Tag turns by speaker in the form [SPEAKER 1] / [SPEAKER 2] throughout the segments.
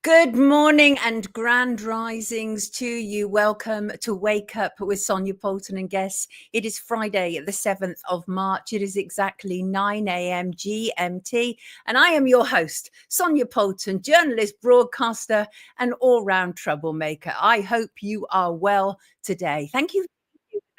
[SPEAKER 1] Good morning and grand risings to you. Welcome to Wake Up with Sonia Poulton and guests. It is Friday, the 7th of March. It is exactly 9 a.m. GMT. And I am your host, Sonia Poulton, journalist, broadcaster, and all-round troublemaker. I hope you are well today. Thank you.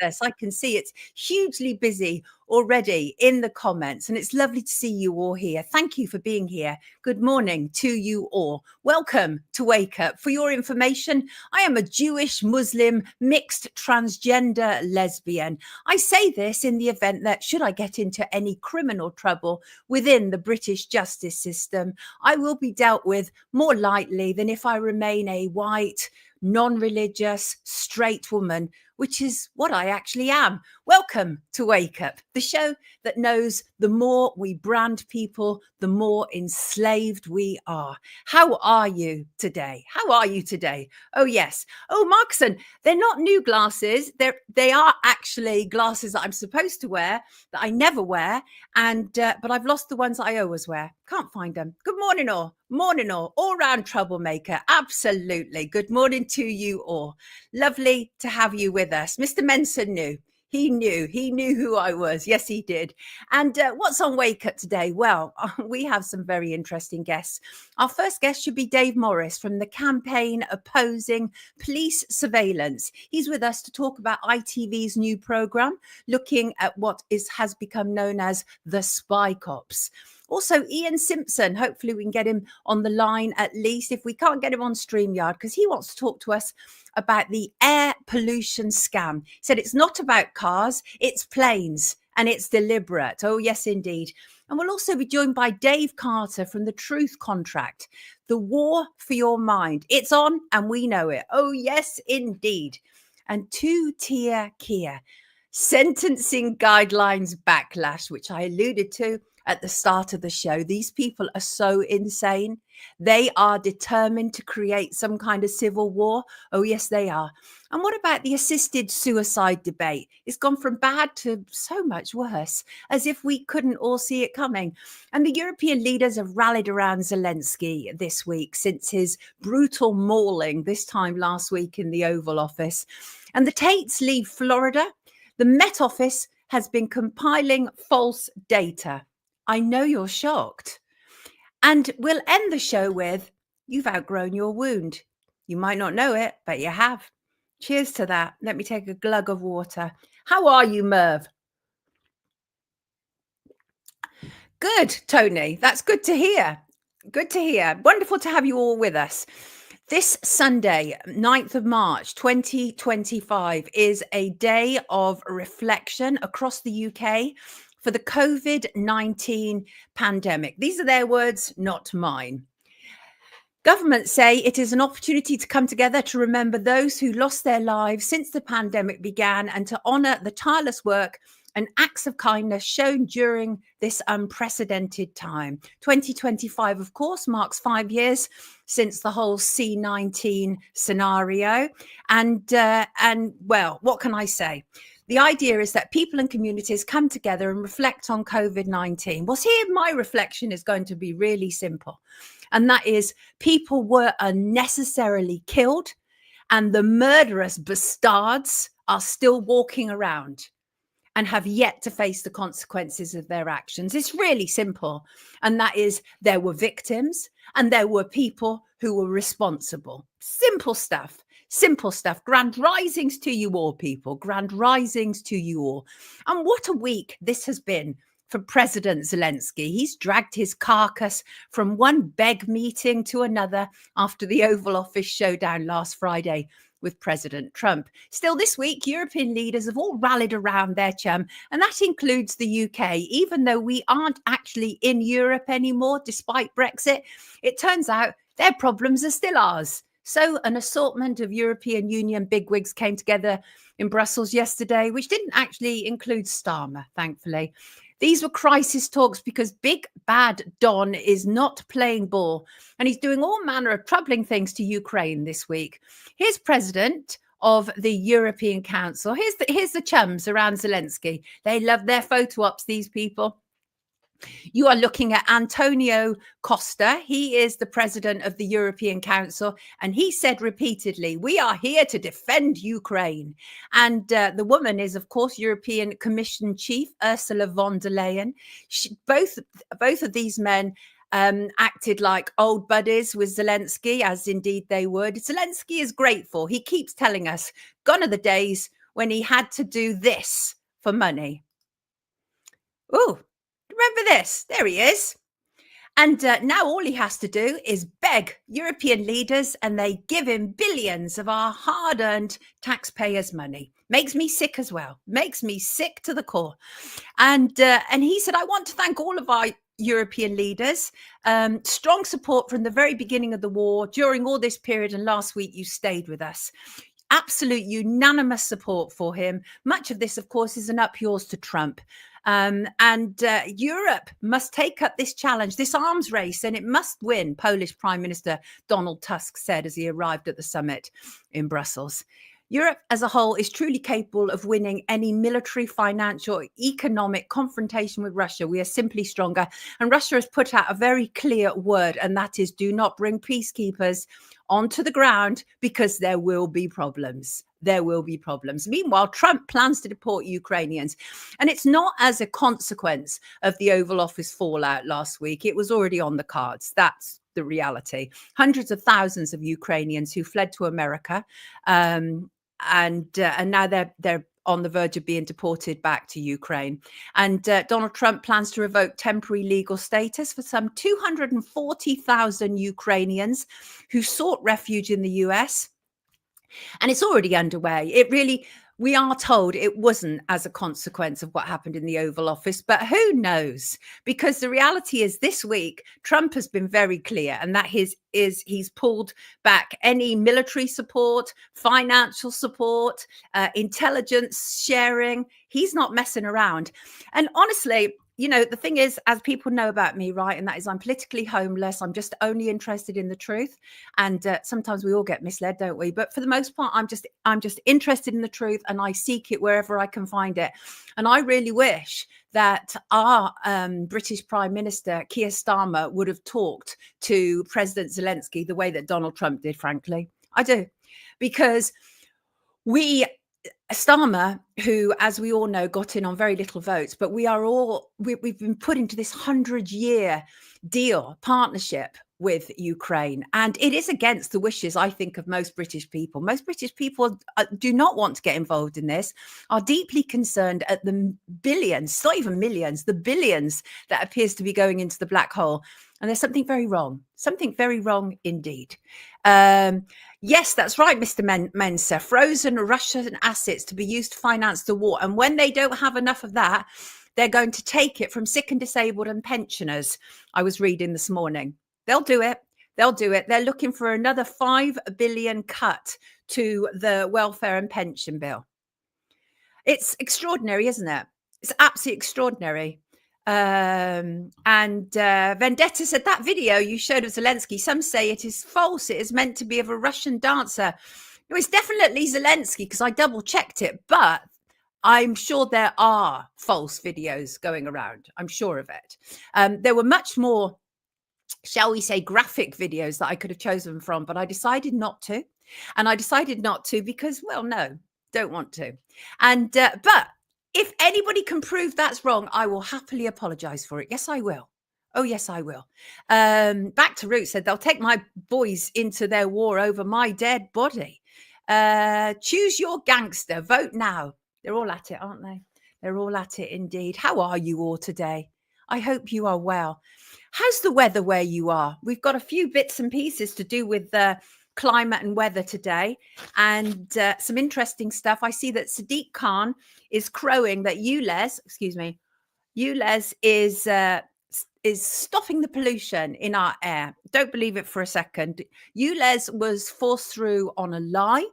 [SPEAKER 1] This. I can see it's hugely busy already in the comments, and it's lovely to see you all here. Thank you for being here. Good morning to you all. Welcome to Wake Up. For your information, I am a Jewish, Muslim, mixed, transgender lesbian. I say this in the event that should I get into any criminal trouble within the British justice system, I will be dealt with more lightly than if I remain a white, non-religious, straight woman, which is what I actually am. Welcome to Wake Up, the show that knows the more we brand people, the more enslaved we are. How are you today? How are you today? Oh, yes. Oh, Markson, they're not new glasses. They are actually glasses that I'm supposed to wear, that I never wear. But I've lost the ones that I always wear. Can't find them. Good morning, all. Morning, all round troublemaker. Absolutely. Good morning to you all. Lovely to have you with us. Mr. Menson knew. He knew who I was. Yes, he did. And what's on Wake Up today? Well, we have some very interesting guests. Our first guest should be Dave Morris from the campaign opposing police surveillance. He's with us to talk about ITV's new programme, looking at what has become known as the spy cops. Also, Ian Simpson, hopefully we can get him on the line at least if we can't get him on StreamYard, because he wants to talk to us about the air pollution scam. He said it's not about cars, it's planes, and it's deliberate. Oh, yes, indeed. And we'll also be joined by Dave Carter from the Truth Contract, the war for your mind. It's on and we know it. Oh, yes, indeed. And two-tier Keir, sentencing guidelines backlash, which I alluded to at the start of the show. These people are so insane. They are determined to create some kind of civil war. Oh, yes, they are. And what about the assisted suicide debate? It's gone from bad to so much worse, as if we couldn't all see it coming. And the European leaders have rallied around Zelenskyy this week since his brutal mauling this time last week in the Oval Office. And the Tates leave Florida. The Met Office has been compiling false data. I know you're shocked. And we'll end the show with, you've outgrown your wound. You might not know it, but you have. Cheers to that. Let me take a glug of water. How are you, Merv? Good, Tony. That's good to hear. Good to hear. Wonderful to have you all with us. This Sunday, 9th of March, 2025, is a day of reflection across the UK for the COVID-19 pandemic. These are their words, not mine. Governments say it is an opportunity to come together to remember those who lost their lives since the pandemic began and to honour the tireless work and acts of kindness shown during this unprecedented time. 2025, of course, marks 5 years since the whole C19 scenario. And well, what can I say? The idea is that people and communities come together and reflect on COVID-19. Well, here my reflection is going to be really simple. And that is, people were unnecessarily killed and the murderous bastards are still walking around and have yet to face the consequences of their actions. It's really simple. And that is, there were victims and there were people who were responsible. Simple stuff. Simple stuff. Grand risings to you all, people. Grand risings to you all. And what a week this has been for President Zelenskyy. He's dragged his carcass from one beg meeting to another after the Oval Office showdown last Friday with President Trump. Still this week, European leaders have all rallied around their chum, and that includes the UK. Even though we aren't actually in Europe anymore, despite Brexit, it turns out their problems are still ours. So an assortment of European Union bigwigs came together in Brussels yesterday, which didn't actually include Starmer, thankfully. These were crisis talks because Big Bad Don is not playing ball and he's doing all manner of troubling things to Ukraine this week. Here's President of the European Council. Here's the chums around Zelenskyy. They love their photo ops, these people. You are looking at Antonio Costa. He is the president of the European Council, and he said repeatedly, "We are here to defend Ukraine." And the woman is, of course, European Commission Chief Ursula von der Leyen. Both of these men acted like old buddies with Zelensky, as indeed they would. Zelensky is grateful. He keeps telling us, gone are the days when he had to do this for money. Oh, remember this? There he is. And now all he has to do is beg European leaders, and they give him billions of our hard-earned taxpayers' money. Makes me sick as well. Makes me sick to the core. And he said, I want to thank all of our European leaders. Strong support from the very beginning of the war, during all this period, and last week you stayed with us. Absolute unanimous support for him. Much of this, of course, is an up yours to Trump. Europe must take up this challenge, this arms race, and it must win, Polish Prime Minister Donald Tusk said as he arrived at the summit in Brussels. Europe as a whole is truly capable of winning any military, financial, or economic confrontation with Russia. We are simply stronger. And Russia has put out a very clear word, and that is do not bring peacekeepers onto the ground, because there will be problems. There will be problems. Meanwhile, Trump plans to deport Ukrainians. And it's not as a consequence of the Oval Office fallout last week. It was already on the cards. That's the reality. Hundreds of thousands of Ukrainians who fled to America, and now they're on the verge of being deported back to Ukraine. And Donald Trump plans to revoke temporary legal status for some 240,000 Ukrainians who sought refuge in the US. And it's already underway. We are told it wasn't as a consequence of what happened in the Oval Office, but who knows? Because the reality is this week, Trump has been very clear, and that he's pulled back any military support, financial support, intelligence sharing. He's not messing around. And honestly, you know, the thing is, as people know about me, right, and that is I'm politically homeless. I'm just only interested in the truth. And sometimes we all get misled, don't we? But for the most part, I'm just interested in the truth, and I seek it wherever I can find it. And I really wish that our British Prime Minister, Keir Starmer, would have talked to President Zelensky the way that Donald Trump did, frankly. I do. Because Starmer, who, as we all know, got in on very little votes, but we've been put into this 100-year deal, partnership with Ukraine. And it is against the wishes, I think, of most British people. Most British people do not want to get involved in this, are deeply concerned at the billions, not even millions, the billions that appears to be going into the black hole. And there's something very wrong indeed. Yes, that's right, Mr. Mensa. Frozen Russian assets to be used to finance the war. And when they don't have enough of that, they're going to take it from sick and disabled and pensioners. I was reading this morning. They'll do it. They're looking for another 5 billion cut to the welfare and pension bill. It's extraordinary, isn't it? It's absolutely extraordinary. Vendetta said that video you showed of Zelensky, some say it is false. It is meant to be of a Russian dancer. No, it's definitely Zelensky, because I double checked it, but I'm sure there are false videos going around. I'm sure of it. There were much more, shall we say, graphic videos that I could have chosen from, but I decided not to. And I decided not to because, well, no, don't want to. And, but if anybody can prove that's wrong, I will happily apologize for it. Yes, I will. Oh, yes, I will. Back to Root said they'll take my boys into their war over my dead body. Choose your gangster. Vote now. They're all at it, aren't they? They're all at it indeed. How are you all today? I hope you are well. How's the weather where you are? We've got a few bits and pieces to do with climate and weather today, and some interesting stuff. I see that Sadiq Khan is crowing that ULEZ is stopping the pollution in our air. Don't believe it for a second. ULEZ was forced through on a lie,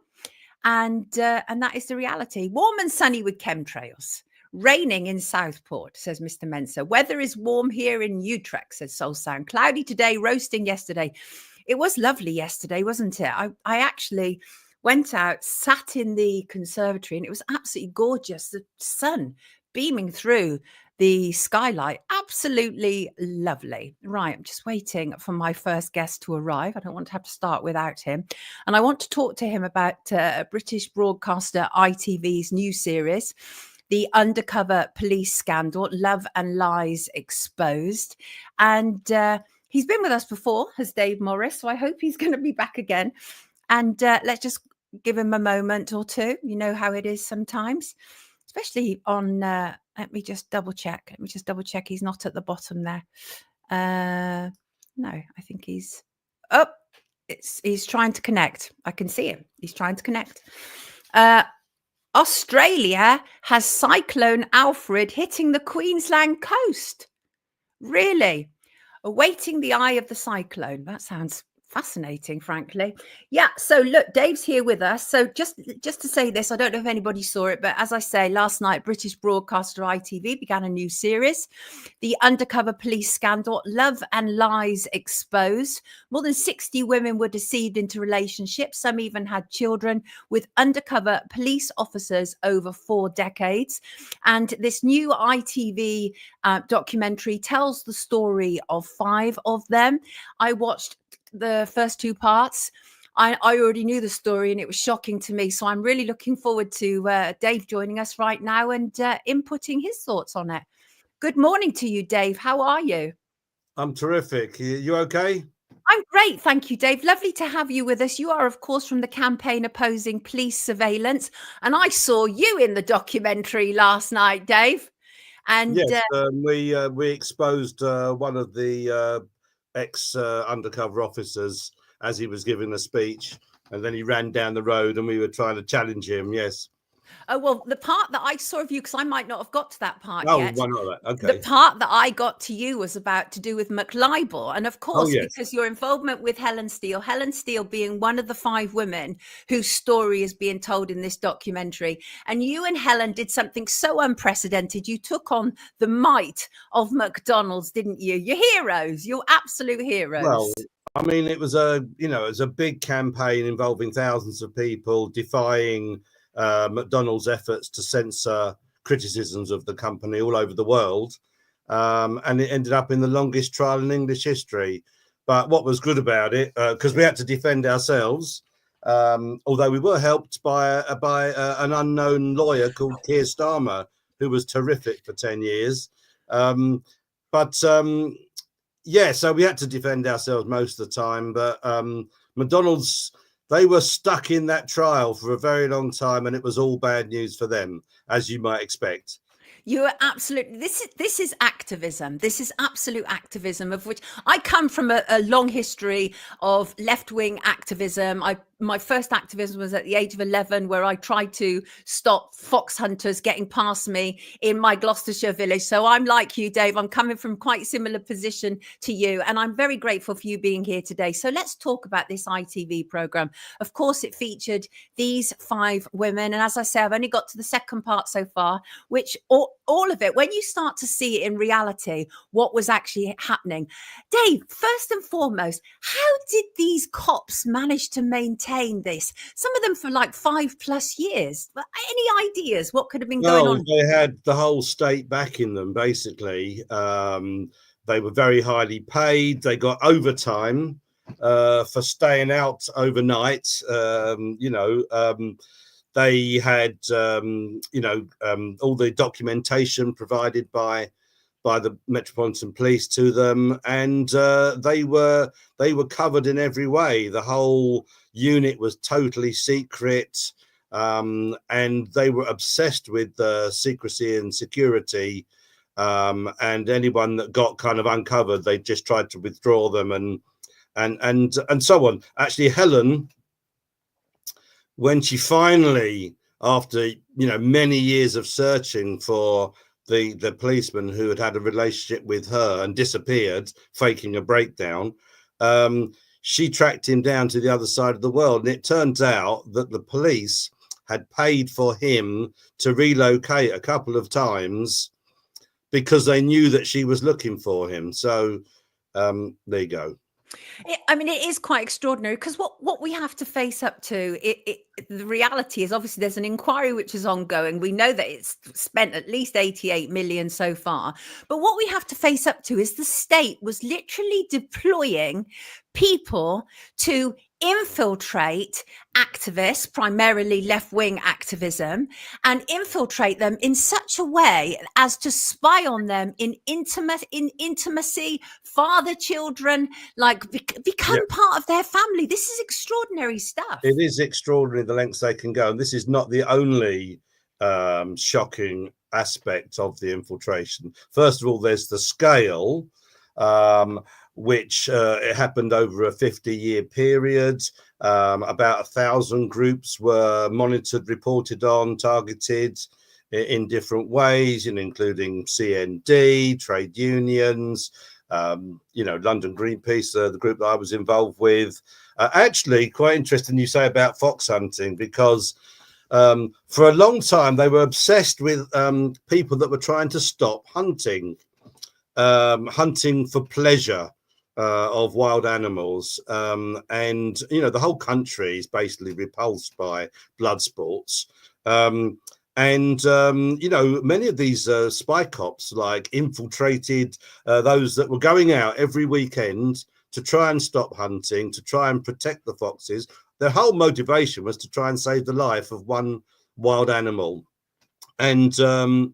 [SPEAKER 1] and that is the reality. Warm and sunny with chemtrails. Raining in Southport, says Mr. Mensa. Weather is warm here in Utrecht, says Soul Sound. Cloudy today, roasting yesterday. It was lovely yesterday, wasn't it? I actually went out, sat in the conservatory, and it was absolutely gorgeous. The sun beaming through the skylight. Absolutely lovely. Right, I'm just waiting for my first guest to arrive. I don't want to have to start without him. And I want to talk to him about British broadcaster ITV's new series, the Undercover Police Scandal, Love and Lies Exposed. And he's been with us before as Dave Morris, so I hope he's going to be back again. And let's just give him a moment or two. You know how it is sometimes, especially on, let me just double check. He's not at the bottom there. No, I think he's, he's trying to connect. I can see him. He's trying to connect. Australia has Cyclone Alfred hitting the Queensland coast. Really? Awaiting the eye of the cyclone. That sounds fascinating, frankly. Yeah, so look, Dave's here with us. So just to say this, I don't know if anybody saw it, but as I say, last night, British broadcaster ITV began a new series, the Undercover Police Scandal, Love and Lies Exposed. More than 60 women were deceived into relationships. Some even had children with undercover police officers over 4 decades. And this new ITV documentary tells the story of 5 of them. I watched the first 2 parts. I already knew the story and it was shocking to me. So I'm really looking forward to Dave joining us right now and inputting his thoughts on it. Good morning to you, Dave. How are you?
[SPEAKER 2] I'm terrific. You okay?
[SPEAKER 1] I'm great. Thank you, Dave. Lovely to have you with us. You are, of course, from the campaign opposing police surveillance. And I saw you in the documentary last night, Dave. And
[SPEAKER 2] yes, we exposed one of the ex-undercover officers as he was giving a speech, and then he ran down the road and we were trying to challenge him. Yes.
[SPEAKER 1] Oh, well, the part that I saw of you, because I might not have got to that part
[SPEAKER 2] Oh,
[SPEAKER 1] yet.
[SPEAKER 2] why not that? Okay.
[SPEAKER 1] The part that I got to you was about to do with McLibel. And of course,
[SPEAKER 2] yes.
[SPEAKER 1] Because your involvement with Helen Steele being one of the 5 women whose story is being told in this documentary. And you and Helen did something so unprecedented. You took on the might of McDonald's, didn't you? You're heroes. You're absolute heroes.
[SPEAKER 2] Well, I mean, it was a big campaign involving thousands of people defying McDonald's efforts to censor criticisms of the company all over the world, and it ended up in the longest trial in English history. But what was good about it, because we had to defend ourselves, although we were helped by an unknown lawyer called Keir Starmer, who was terrific for 10 years. Yeah, so we had to defend ourselves most of the time. But McDonald's, they were stuck in that trial for a very long time, and it was all bad news for them, as you might expect.
[SPEAKER 1] You are absolutely, this is activism. This is absolute activism, of which I come from a long history of left-wing activism. My first activism was at the age of 11, where I tried to stop fox hunters getting past me in my Gloucestershire village. So I'm like you, Dave. I'm coming from quite a similar position to you, and I'm very grateful for you being here today. So let's talk about this ITV program. Of course, it featured these 5 women, and as I say, I've only got to the second part so far, which all of it, when you start to see it in reality, what was actually happening. Dave, first and foremost, how did these cops manage to maintain this? Some of them for like 5+ years. Any ideas what could have been going on?
[SPEAKER 2] They had the whole state backing them, basically. They were very highly paid. They got overtime for staying out overnight. They had, all the documentation provided by the Metropolitan Police to them, and they were covered in every way. The whole unit was totally secret, and they were obsessed with secrecy and security. And anyone that got kind of uncovered, they just tried to withdraw them and so on. Actually, Helen, when she finally, after many years of searching for the policeman who had a relationship with her and disappeared, faking a breakdown, she tracked him down to the other side of the world. And it turns out that the police had paid for him to relocate a couple of times because they knew that she was looking for him. So there you go.
[SPEAKER 1] I mean, it is quite extraordinary, because what we have to face up to, the reality is obviously there's an inquiry which is ongoing. We know that it's spent at least 88 million so far. But what we have to face up to is the state was literally deploying people to infiltrate activists, primarily left-wing activism, and infiltrate them in such a way as to spy on them in intimacy, father children, like become part of their family. This is extraordinary stuff.
[SPEAKER 2] It is extraordinary the lengths they can go, and this is not the only shocking aspect of the infiltration. First of all, there's the scale, which it happened over a 50-year period. About 1,000 groups were monitored, reported on, targeted in different ways, including CND, trade unions, London Greenpeace, the group that I was involved with. Actually, quite interesting you say about fox hunting, because for a long time they were obsessed with people that were trying to stop hunting for pleasure of wild animals. And, the whole country is basically repulsed by blood sports. Many of these spy cops infiltrated those that were going out every weekend to try and stop hunting, to try and protect the foxes. Their whole motivation was to try and save the life of one wild animal. And what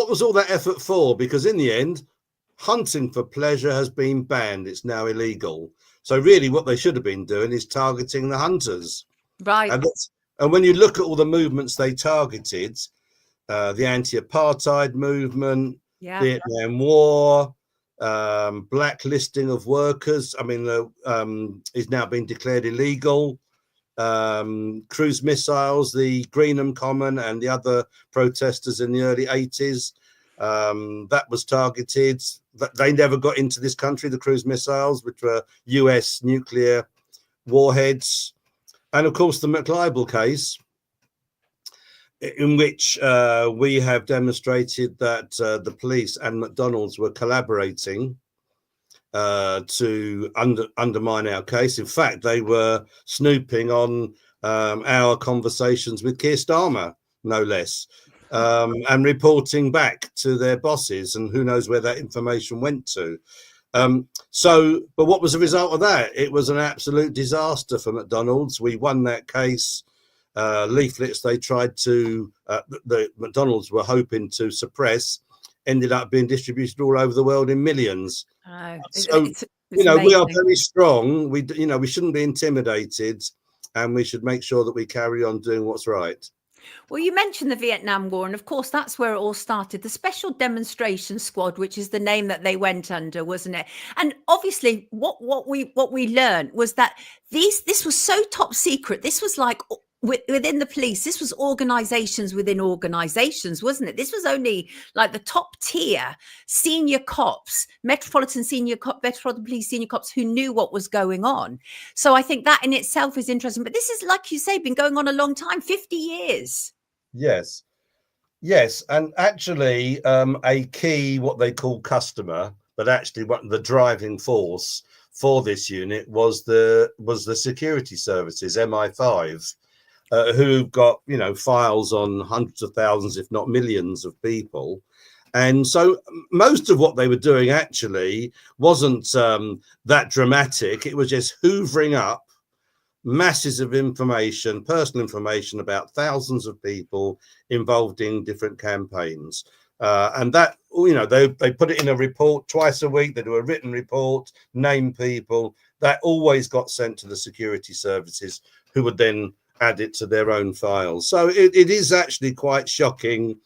[SPEAKER 2] was all that effort for? Because in the end, hunting for pleasure has been banned. It's now illegal. So really what they should have been doing is targeting the hunters.
[SPEAKER 1] Right.
[SPEAKER 2] And when you look at all the movements they targeted, the anti-apartheid movement, Vietnam War, blacklisting of workers, is now being declared illegal. Cruise missiles, the Greenham Common and the other protesters in the early 80s, that was targeted. They never got into this country, the cruise missiles, which were US nuclear warheads. And of course, the McLibel case, in which we have demonstrated that the police and McDonald's were collaborating to undermine our case. In fact, they were snooping on our conversations with Keir Starmer, no less, and reporting back to their bosses, and who knows where that information went to. But what was the result of that? It was an absolute disaster for McDonald's. We won that case. Leaflets they tried to, the McDonald's were hoping to suppress, ended up being distributed all over the world in millions. It's we are very strong. We shouldn't be intimidated, and we should make sure that we carry on doing what's right.
[SPEAKER 1] Well, you mentioned the Vietnam War, and of course, that's where it all started. The Special Demonstration Squad, which is the name that they went under, wasn't it? And obviously, what we learned was that this was so top secret. This was like within the police. This was organizations within organizations, wasn't it? This was only like the top tier senior cops, Metropolitan Police senior cops who knew what was going on. So I think that in itself is interesting. But this is, like you say, been going on a long time, 50 years.
[SPEAKER 2] Yes. And actually a key, what they call customer, but actually what the driving force for this unit was the security services, MI5. Who've got, files on hundreds of thousands, if not millions of people. And so most of what they were doing actually wasn't that dramatic. It was just hoovering up masses of information, personal information about thousands of people involved in different campaigns. And that, they put it in a report twice a week. They do a written report, name people. That always got sent to the security services, who would then add it to their own files. So it is actually quite shocking,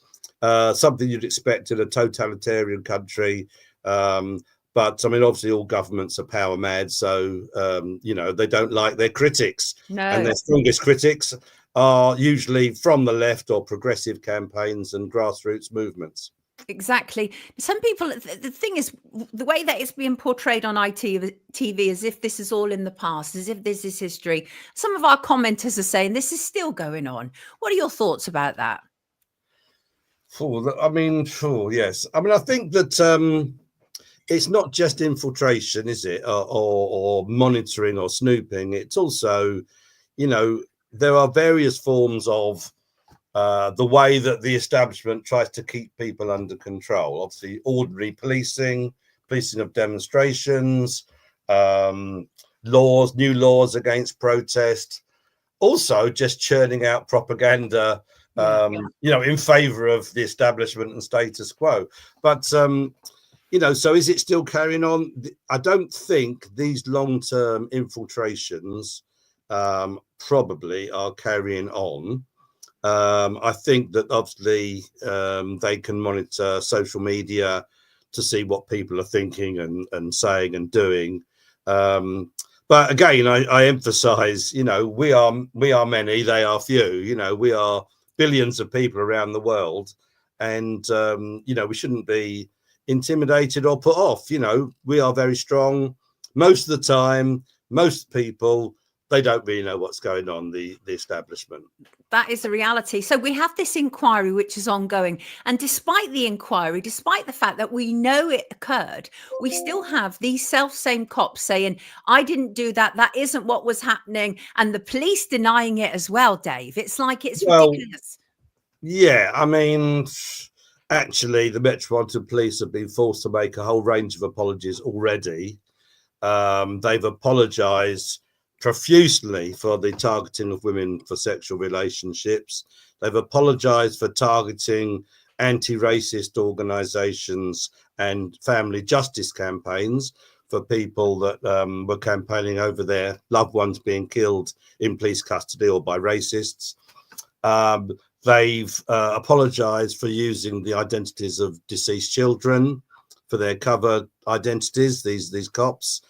[SPEAKER 2] something you'd expect in a totalitarian country. But obviously all governments are power mad. So, they don't like their critics.
[SPEAKER 1] No.
[SPEAKER 2] And their strongest critics are usually from the left or progressive campaigns and grassroots movements.
[SPEAKER 1] Exactly. Some people, the thing is, the way that it's being portrayed on ITV, as if this is all in the past, as if this is history. Some of our commenters are saying this is still going on. What are your thoughts about that?
[SPEAKER 2] Yes. I think that it's not just infiltration, is it? Or monitoring or snooping. It's also, there are various forms of the way that the establishment tries to keep people under control. Obviously, ordinary policing of demonstrations, new laws against protest, also just churning out propaganda, in favor of the establishment and status quo. But, so is it still carrying on? I don't think these long-term infiltrations probably are carrying on. I think that obviously they can monitor social media to see what people are thinking and saying and doing. But again, I emphasize, we are many, they are few. We are billions of people around the world, and we shouldn't be intimidated or put off. We are very strong most of the time. Most people, they don't really know what's going on, the establishment.
[SPEAKER 1] That is the reality. So we have this inquiry which is ongoing, and despite the inquiry, despite the fact that we know it occurred, we still have these self-same cops saying, I didn't do that, that isn't what was happening, and the police denying it as well, Dave. It's like it's ridiculous.
[SPEAKER 2] Yeah, I mean, actually the Metropolitan Police have been forced to make a whole range of apologies already. They've apologized profusely for the targeting of women for sexual relationships. They've apologized for targeting anti-racist organizations and family justice campaigns for people that were campaigning over their loved ones being killed in police custody or by racists. They've apologized for using the identities of deceased children for their cover identities, these cops.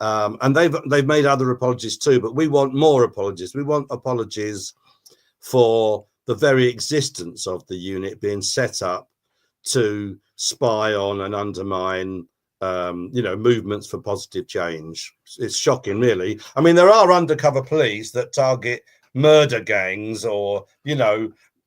[SPEAKER 2] And they've made other apologies too, but we want more apologies. We want apologies for the very existence of the unit being set up to spy on and undermine, movements for positive change. It's shocking, really. I mean, there are undercover police that target murder gangs or,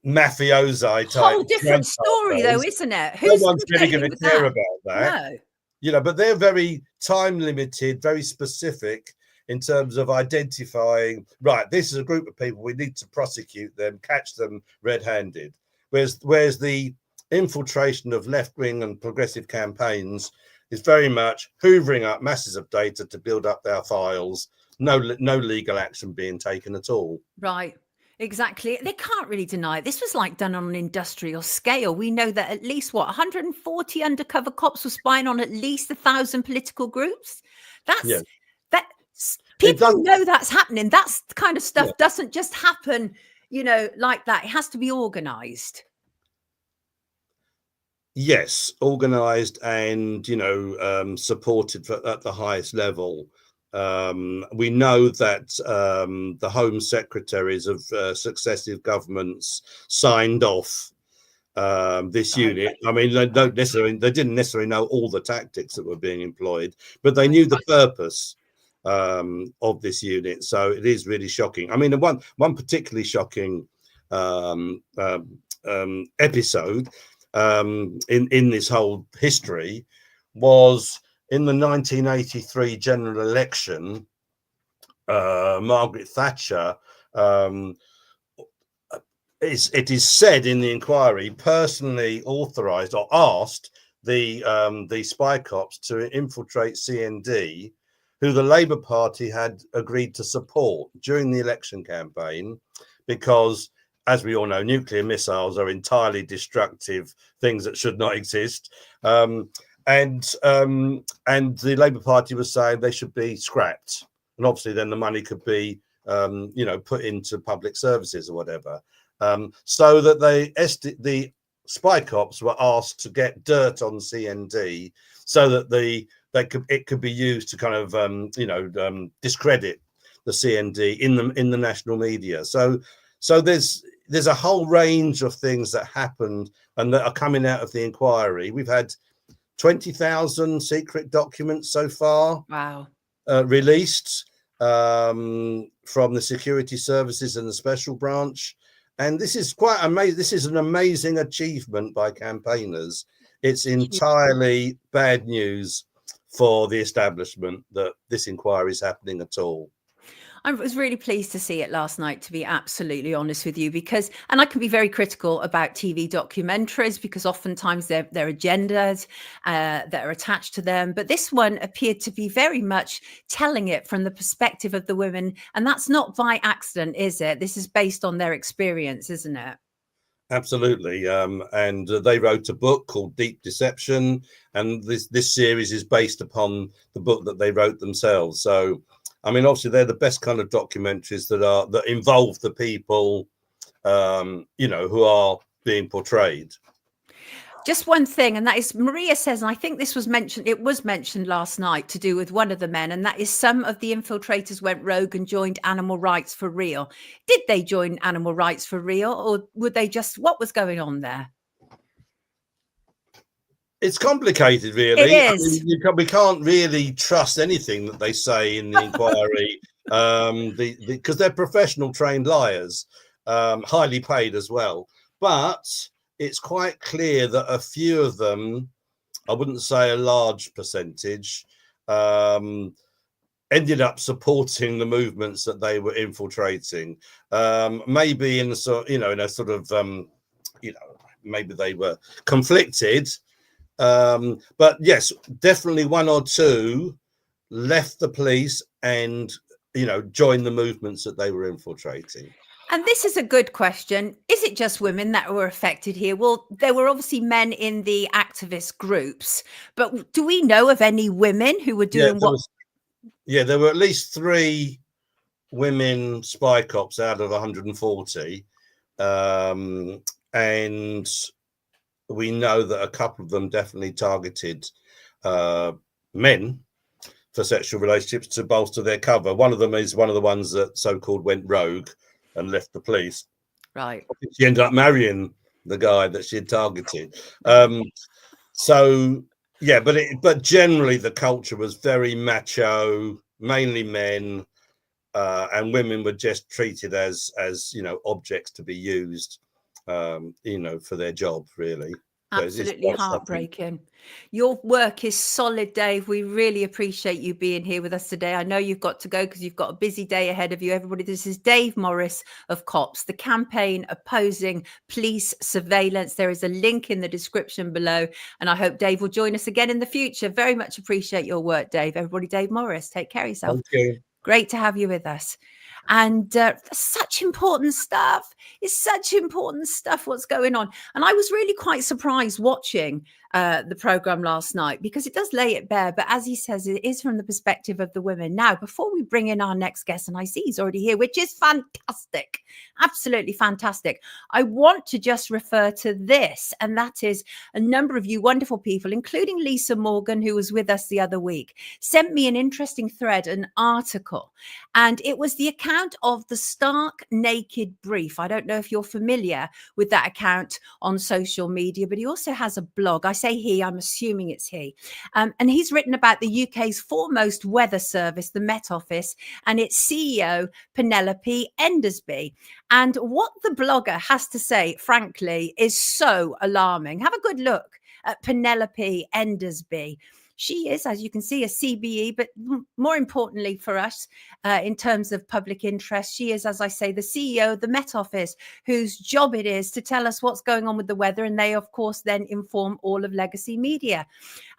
[SPEAKER 2] mafiosi type.
[SPEAKER 1] Whole different story, though, isn't it?
[SPEAKER 2] No one's really going to care about that.
[SPEAKER 1] No.
[SPEAKER 2] But they're very time limited, very specific in terms of identifying, right, this is a group of people, we need to prosecute them, catch them red-handed. Whereas the infiltration of left-wing and progressive campaigns is very much hoovering up masses of data to build up their files, no legal action being taken at all.
[SPEAKER 1] Right. Exactly. They can't really deny it. This was like done on an industrial scale. We know that at least 140 undercover cops were spying on at least 1,000 political groups. People know that's happening. That's the kind of stuff doesn't just happen, like that. It has to be organized.
[SPEAKER 2] Yes, organized and, supported at the highest level. We know that the Home Secretaries of successive governments signed off this unit. I mean, they didn't necessarily know all the tactics that were being employed, but they knew the purpose of this unit. So it is really shocking. I mean, one particularly shocking episode in this whole history was in the 1983 general election. Margaret Thatcher, it is said in the inquiry, personally authorised or asked the spy cops to infiltrate CND, who the Labour Party had agreed to support during the election campaign, because, as we all know, nuclear missiles are entirely destructive things that should not exist. And the Labour Party was saying they should be scrapped, and obviously then the money could be, put into public services or whatever. So that the spy cops were asked to get dirt on CND, so that it could be used to kind of discredit the CND in the national media. So there's a whole range of things that happened and that are coming out of the inquiry. We've had 20,000 secret documents so far.
[SPEAKER 1] Wow.
[SPEAKER 2] Released from the security services and the special branch. And this is quite amazing. This is an amazing achievement by campaigners. It's entirely bad news for the establishment that this inquiry is happening at all.
[SPEAKER 1] I was really pleased to see it last night, to be absolutely honest with you, because, and I can be very critical about TV documentaries because oftentimes there are agendas that are attached to them. But this one appeared to be very much telling it from the perspective of the women. And that's not by accident, is it? This is based on their experience, isn't it?
[SPEAKER 2] Absolutely. And they wrote a book called Deep Deception. And this series is based upon the book that they wrote themselves. So, I mean, obviously, they're the best kind of documentaries that involve the people, who are being portrayed.
[SPEAKER 1] Just one thing, and that is Maria says, and I think this was mentioned, it was mentioned last night to do with one of the men, and that is some of the infiltrators went rogue and joined Animal Rights for Real. Did they join Animal Rights for Real, or would they just, what was going on there?
[SPEAKER 2] It's complicated, really.
[SPEAKER 1] It is.
[SPEAKER 2] I mean, we can't really trust anything that they say in the inquiry because they're professional trained liars, highly paid as well. But it's quite clear that a few of them, I wouldn't say a large percentage, ended up supporting the movements that they were infiltrating. Maybe in a sort of, maybe they were conflicted. But yes, definitely one or two left the police and, joined the movements that they were infiltrating.
[SPEAKER 1] And this is a good question. Is it just women that were affected here? Well, there were obviously men in the activist groups, but do we know of any women who were doing
[SPEAKER 2] there were at least 3 women spy cops out of 140. And we know that a couple of them definitely targeted men for sexual relationships to bolster their cover. One of them is one of the ones that so-called went rogue and left the police.
[SPEAKER 1] Right.
[SPEAKER 2] She ended up marrying the guy that she had targeted. So yeah, but generally the culture was very macho, mainly men, and women were just treated as objects to be used, for their job, really.
[SPEAKER 1] Absolutely heartbreaking. Your work is solid, Dave. We really appreciate you being here with us today. I know you've got to go because you've got a busy day ahead of you. Everybody, this is Dave Morris of COPS, the campaign opposing police surveillance. There is a link in the description below, and I hope Dave will join us again in the future. Very much appreciate your work, Dave. Everybody, Dave Morris, take care of yourself.
[SPEAKER 2] Thank you.
[SPEAKER 1] Great to have you with us. And such important stuff. It's such important stuff what's going on. And I was really quite surprised watching the program last night because it does lay it bare. But as he says, it is from the perspective of the women. Now, before we bring in our next guest, and I see he's already here, which is fantastic, absolutely fantastic. I want to just refer to this, and that is a number of you wonderful people, including Lisa Morgan, who was with us the other week, sent me an interesting thread, an article, and it was the account of the Stark Naked Brief. I don't know if you're familiar with that account on social media, but he also has a blog. I say he, I'm assuming it's he. And he's written about the UK's foremost weather service, the Met Office, and its CEO, Penelope Endersby. And what the blogger has to say, frankly, is so alarming. Have a good look at Penelope Endersby. She is, as you can see, a CBE, but more importantly for us, in terms of public interest, she is, as I say, the CEO of the Met Office, whose job it is to tell us what's going on with the weather. And they, of course, then inform all of legacy media.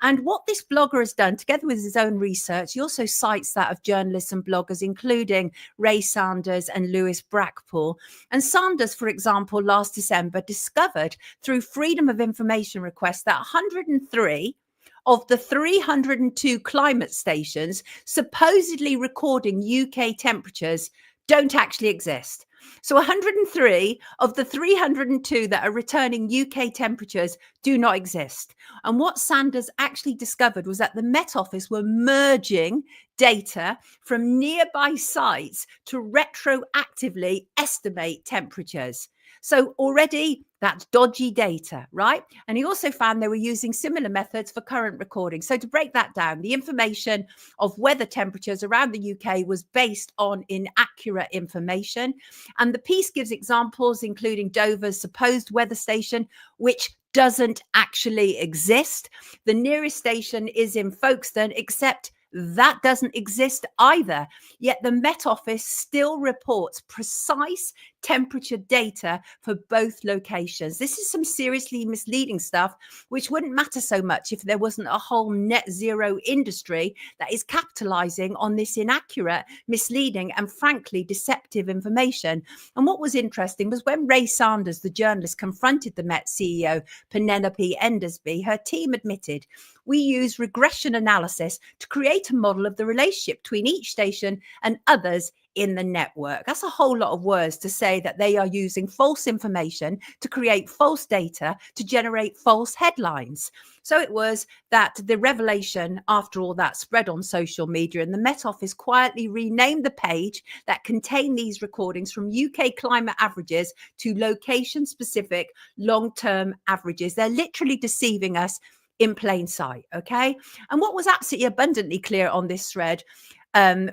[SPEAKER 1] And what this blogger has done, together with his own research, he also cites that of journalists and bloggers, including Ray Sanders and Lewis Brackpool. And Sanders, for example, last December discovered through Freedom of Information requests that 103 of the 302 climate stations supposedly recording UK temperatures don't actually exist. So 103 of the 302 that are returning UK temperatures do not exist. And what Sanders actually discovered was that the Met Office were merging data from nearby sites to retroactively estimate temperatures. So already that's dodgy data, right? And he also found they were using similar methods for current recording. So to break that down, the information of weather temperatures around the UK was based on inaccurate information. And the piece gives examples, including Dover's supposed weather station, which doesn't actually exist. The nearest station is in Folkestone, except That doesn't exist either. Yet the Met Office still reports precise temperature data for both locations. This is some seriously misleading stuff, which wouldn't matter so much if there wasn't a whole net zero industry that is capitalizing on this inaccurate, misleading, and frankly deceptive information. And what was interesting was when Ray Sanders, the journalist, confronted the Met CEO, Penelope Endersby, her team admitted, we use regression analysis to create a model of the relationship between each station and others in the network. That's a whole lot of words to say that they are using false information to create false data to generate false headlines. So it was that the revelation, after all that, spread on social media, and the Met Office quietly renamed the page that contained these recordings from UK climate averages to location-specific long-term averages. They're literally deceiving us in plain sight, okay? And what was absolutely abundantly clear on this thread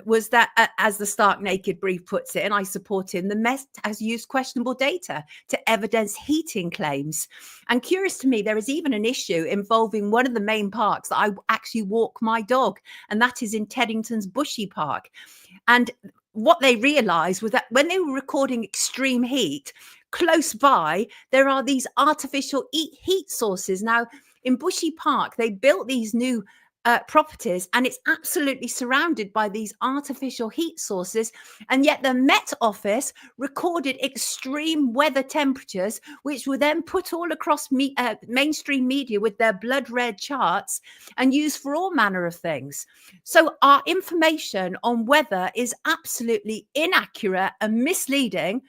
[SPEAKER 1] was that, as the Stark Naked brief puts it, and I support him, the Met has used questionable data to evidence heating claims. And curious to me, there is even an issue involving one of the main parks that I actually walk my dog, and that is in Teddington's Bushy Park. And what they realized was that when they were recording extreme heat, close by, there are these artificial heat sources. Now, in Bushy Park, they built these new properties, and it's absolutely surrounded by these artificial heat sources, and yet the Met Office recorded extreme weather temperatures, which were then put all across mainstream media with their blood red charts and used for all manner of things. So our information on weather is absolutely inaccurate and misleading,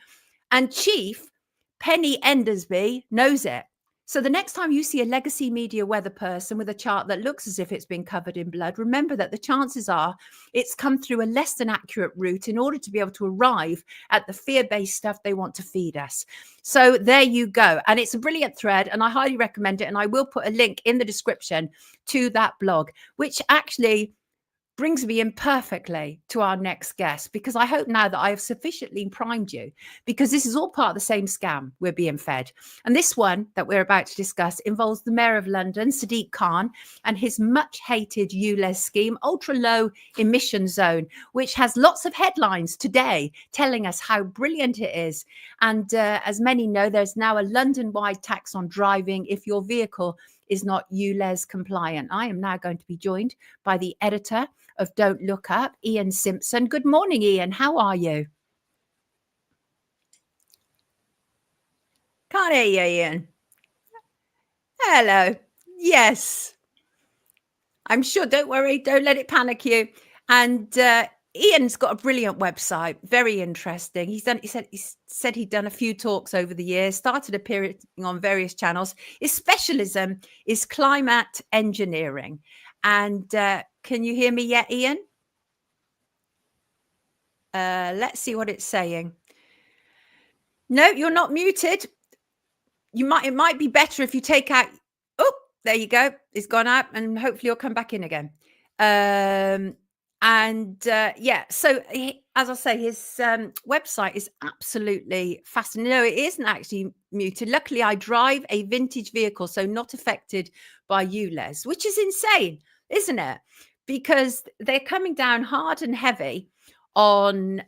[SPEAKER 1] and Chief Penny Endersby knows it. So the next time you see a legacy media weather person with a chart that looks as if it's been covered in blood, remember that the chances are it's come through a less than accurate route in order to be able to arrive at the fear-based stuff they want to feed us. So there you go. And it's a brilliant thread, and I highly recommend it. And I will put a link in the description to that blog, which actually brings me in perfectly to our next guest, because I hope now that I have sufficiently primed you, because this is all part of the same scam we're being fed. And this one that we're about to discuss involves the Mayor of London, Sadiq Khan, and his much hated ULEZ scheme, ultra low emission zone, which has lots of headlines today telling us how brilliant it is. And as many know, there's now a London-wide tax on driving if your vehicle is not ULEZ compliant. I am now going to be joined by the editor of Don't Look Up, Ian Simpson. Good morning, Ian. How are you? Can't hear you, Ian. Hello. Yes. I'm sure. Don't worry. Don't let it panic you. And Ian's got a brilliant website. Very interesting. He said he'd done a few talks over the years, started appearing on various channels. His specialism is climate engineering. And can you hear me yet, Ian? Let's see what it's saying. No, you're not muted. It might be better if you take out. Oh, there you go. It's gone out, and hopefully you'll come back in again. Yeah, so as I say, his website is absolutely fascinating. No, it isn't actually muted. Luckily, I drive a vintage vehicle, so not affected by ULEZ, which is insane, isn't it? Because they're coming down hard and heavy on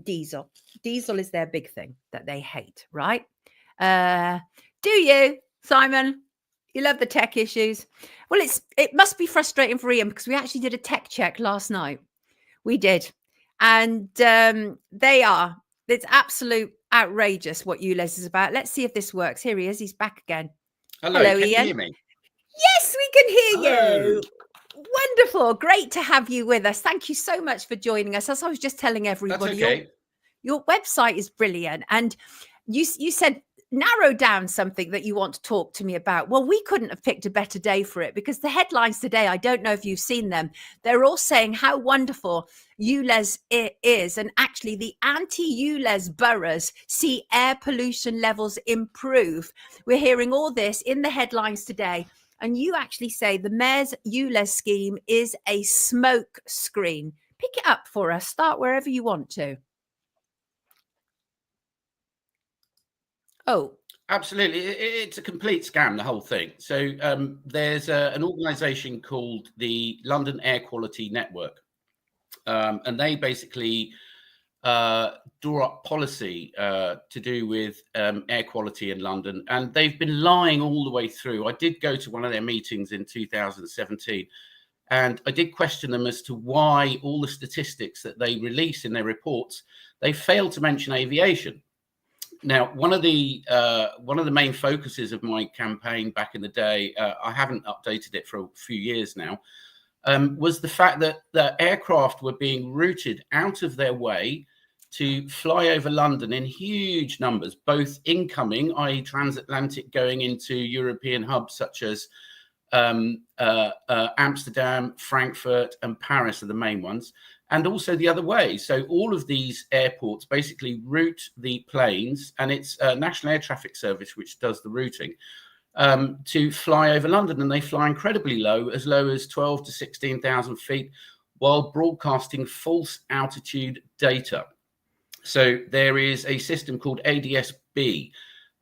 [SPEAKER 1] diesel. Diesel is their big thing that they hate, right? Do you, Simon? You love the tech issues. Well, it must be frustrating for Ian, because we actually did a tech check last night. We did. And it's absolute outrageous what ULEZ is about. Let's see if this works. Here he is. He's back again.
[SPEAKER 3] Hello,
[SPEAKER 1] Ian.
[SPEAKER 3] can you hear me?
[SPEAKER 1] Yes, we can hear
[SPEAKER 3] Hello.
[SPEAKER 1] you. Wonderful. Great to have you with us. Thank you so much for joining us. As I was just telling everybody,
[SPEAKER 3] That's okay.
[SPEAKER 1] Your website is brilliant. And you said, narrow down something that you want to talk to me about. Well, we couldn't have picked a better day for it, because the headlines today, I don't know if you've seen them, they're all saying how wonderful ULEZ is. And actually, the anti-ULEZ boroughs see air pollution levels improve. We're hearing all this in the headlines today. And you actually say the mayor's ULEZ scheme is a smoke screen. Pick it up for us. Start wherever you want to. Oh,
[SPEAKER 3] Absolutely. It's a complete scam, the whole thing. So there's an organisation called the London Air Quality Network, and they basically draw up policy to do with air quality in London. And they've been lying all the way through. I did go to one of their meetings in 2017, and I did question them as to why all the statistics that they release in their reports, they fail to mention aviation. Now, one of the main focuses of my campaign back in the day, I haven't updated it for a few years now, was the fact that the aircraft were being routed out of their way to fly over London in huge numbers, both incoming, i.e. transatlantic, going into European hubs such as Amsterdam, Frankfurt, and Paris are the main ones, and also the other way. So all of these airports basically route the planes, and it's National Air Traffic Service which does the routing, to fly over London, and they fly incredibly low as 12 to 16,000 feet, while broadcasting false altitude data. So there is a system called ADS-B,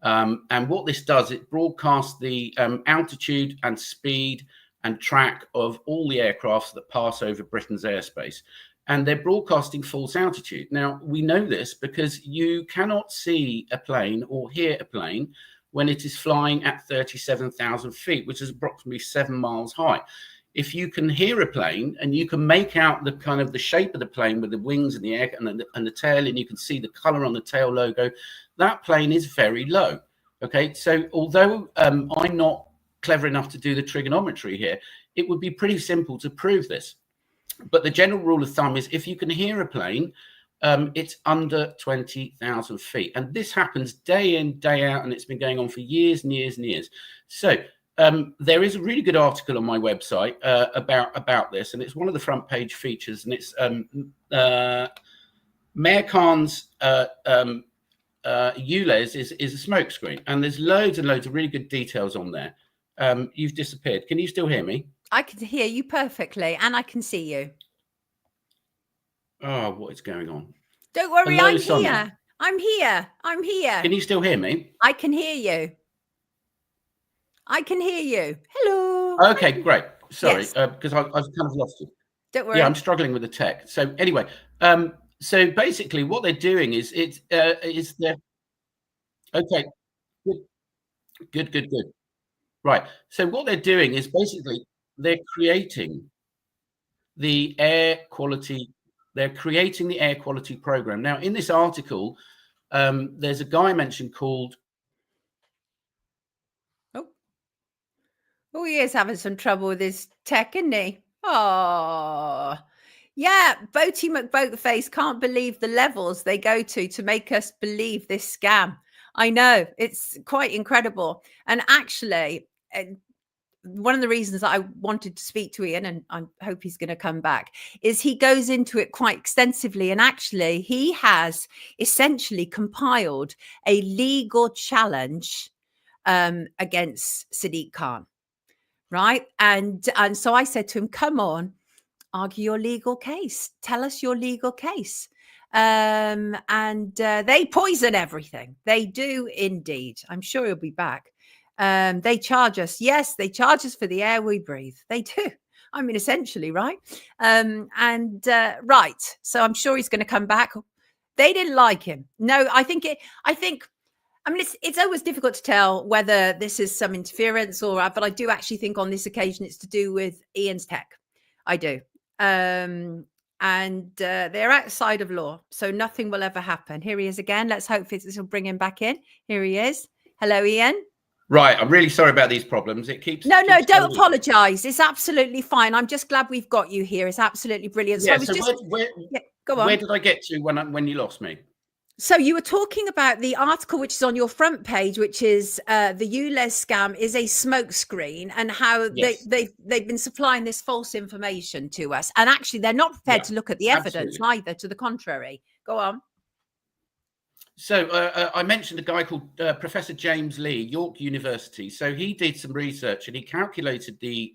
[SPEAKER 3] and what this does, it broadcasts the altitude and speed and track of all the aircrafts that pass over Britain's airspace. And they're broadcasting false altitude. Now, we know this because you cannot see a plane or hear a plane when it is flying at 37,000 feet, which is approximately 7 miles high. If you can hear a plane and you can make out the kind of the shape of the plane with the wings and the air and the tail, and you can see the color on the tail logo, that plane is very low. Okay, so although I'm not clever enough to do the trigonometry here, it would be pretty simple to prove this. But the general rule of thumb is if you can hear a plane, it's under 20,000 feet. And this happens day in, day out, and it's been going on for years and years and years. So there is a really good article on my website about this, and it's one of the front page features, and it's Mayor Khan's ULEZ is a smokescreen, and there's loads and loads of really good details on there. You've disappeared. Can you still hear me?
[SPEAKER 1] I can hear you perfectly, and I can see you.
[SPEAKER 3] Oh, what is going on?
[SPEAKER 1] Don't worry,
[SPEAKER 3] Hello,
[SPEAKER 1] I'm
[SPEAKER 3] Sonia.
[SPEAKER 1] here. I'm here. I'm here.
[SPEAKER 3] Can you still hear me?
[SPEAKER 1] I can hear you. I can hear you. Hello.
[SPEAKER 3] Okay, great. Sorry,
[SPEAKER 1] Yes.
[SPEAKER 3] because I've kind of lost you.
[SPEAKER 1] Don't worry.
[SPEAKER 3] Yeah, I'm struggling with the tech. So anyway, so basically what they're doing is they're okay. Good. Right. So what they're doing is basically they're creating the air quality. They're creating the air quality program. Now, in this article, there's a guy mentioned called.
[SPEAKER 1] Oh, he is having some trouble with his tech, isn't he? Oh, yeah. Boaty McBoatface can't believe the levels they go to make us believe this scam. I know, it's quite incredible. And actually, one of the reasons that I wanted to speak to Ian, and I hope he's going to come back, is he goes into it quite extensively. And actually, he has essentially compiled a legal challenge against Sadiq Khan. Right. And so I said to him, come on, argue your legal case. Tell us your legal case. And they poison everything. They do indeed. I'm sure he'll be back. They charge us. Yes, they charge us for the air we breathe. They do. I mean, essentially, right. Right. So I'm sure he's going to come back. They didn't like him. No, I mean, it's always difficult to tell whether this is some interference but I do actually think on this occasion it's to do with Ian's tech. I do. And they're outside of law, so nothing will ever happen. Here he is again. Let's hope this will bring him back in. Here he is. Hello, Ian.
[SPEAKER 3] Right. I'm really sorry about these problems. It keeps.
[SPEAKER 1] No, don't apologize. It's absolutely fine. I'm just glad we've got you here. It's absolutely brilliant.
[SPEAKER 3] Yeah,
[SPEAKER 1] So go on.
[SPEAKER 3] Where did I get to when you lost me?
[SPEAKER 1] So you were talking about the article which is on your front page, which is the ULEZ scam is a smokescreen, and how they've been supplying this false information to us. And actually, they're not prepared to look at the evidence either. To the contrary. Go on.
[SPEAKER 3] So I mentioned a guy called Professor James Lee, York University. So he did some research and he calculated the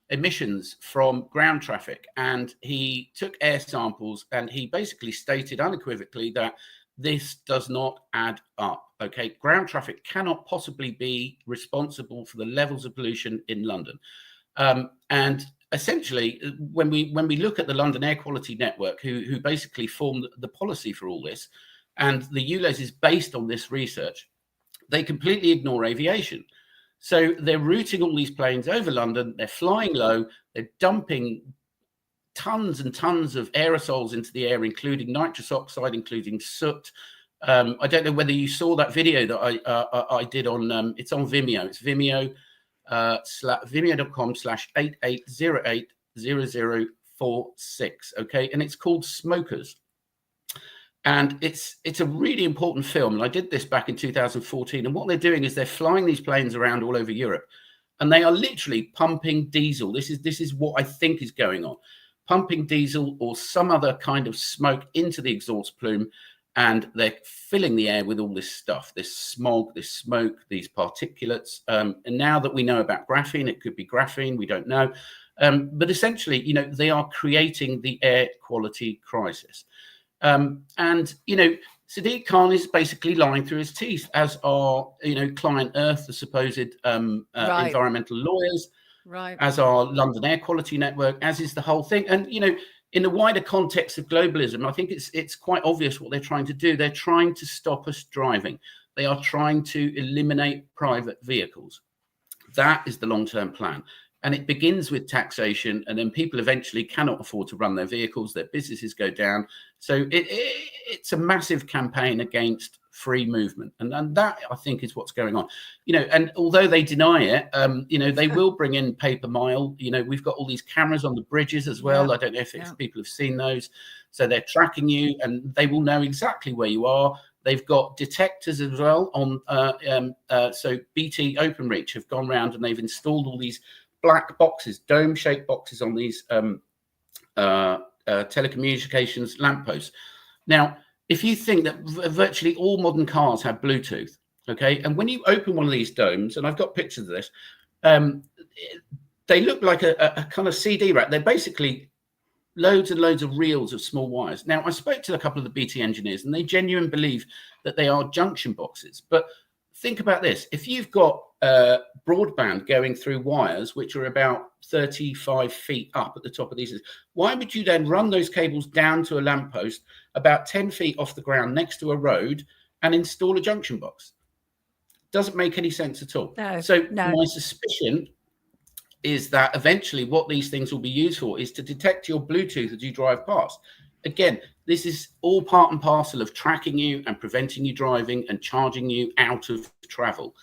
[SPEAKER 3] emissions from ground traffic, and he took air samples, and he basically stated unequivocally that this does not add up. Okay, ground traffic cannot possibly be responsible for the levels of pollution in London. And essentially, when we look at the London Air Quality Network, who basically formed the policy for all this, and the ULEZ is based on this research, they completely ignore aviation. So they're routing all these planes over London, they're flying low, they're dumping tons and tons of aerosols into the air, including nitrous oxide, including soot. I don't know whether you saw that video that I did on, it's on Vimeo. It's Vimeo, vimeo.com/88080046. Okay. And it's called Smokers. And it's a really important film. And I did this back in 2014. And what they're doing is they're flying these planes around all over Europe, and they are literally pumping diesel. This is what I think is going on. Pumping diesel or some other kind of smoke into the exhaust plume, and they're filling the air with all this stuff, this smog, this smoke, these particulates. And now that we know about graphene, it could be graphene, we don't know. But essentially, you know, they are creating the air quality crisis. And, you know, Sadiq Khan is basically lying through his teeth, as are, you know, Client Earth, the supposed environmental lawyers, as are London Air Quality Network, as is the whole thing. And, you know, in the wider context of globalism, I think it's quite obvious what they're trying to do. They're trying to stop us driving. They are trying to eliminate private vehicles. That is the long-term plan. And it begins with taxation, and then people eventually cannot afford to run their vehicles, their businesses go down. So it's a massive campaign against free movement. And that, I think, is what's going on. You know, and although they deny it, you know, they will bring in paper mile. You know, we've got all these cameras on the bridges as well. Yeah. I don't know if people have seen those. So they're tracking you, and they will know exactly where you are. They've got detectors as well on, so BT Openreach have gone around and they've installed all these black boxes, dome-shaped boxes on these telecommunications lampposts. Now, if you think that virtually all modern cars have Bluetooth, okay, and when you open one of these domes, and I've got pictures of this, they look like a kind of CD rack. They're basically loads and loads of reels of small wires. Now, I spoke to a couple of the BT engineers, and they genuinely believe that they are junction boxes. But think about this. If you've got broadband going through wires, which are about 35 feet up at the top of these, why would you then run those cables down to a lamppost about 10 feet off the ground next to a road and install a junction box? Doesn't make any sense at all. My suspicion is that eventually what these things will be used for is to detect your Bluetooth as you drive past. Again, this is all part and parcel of tracking you and preventing you driving and charging you out of travel.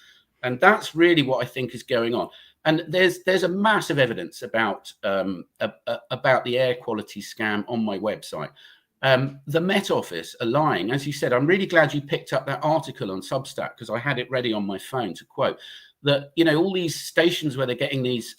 [SPEAKER 3] And that's really what I think is going on. And there's a massive evidence about the air quality scam on my website. The Met Office are lying. As you said, I'm really glad you picked up that article on Substack, because I had it ready on my phone to quote that, you know, all these stations where they're getting these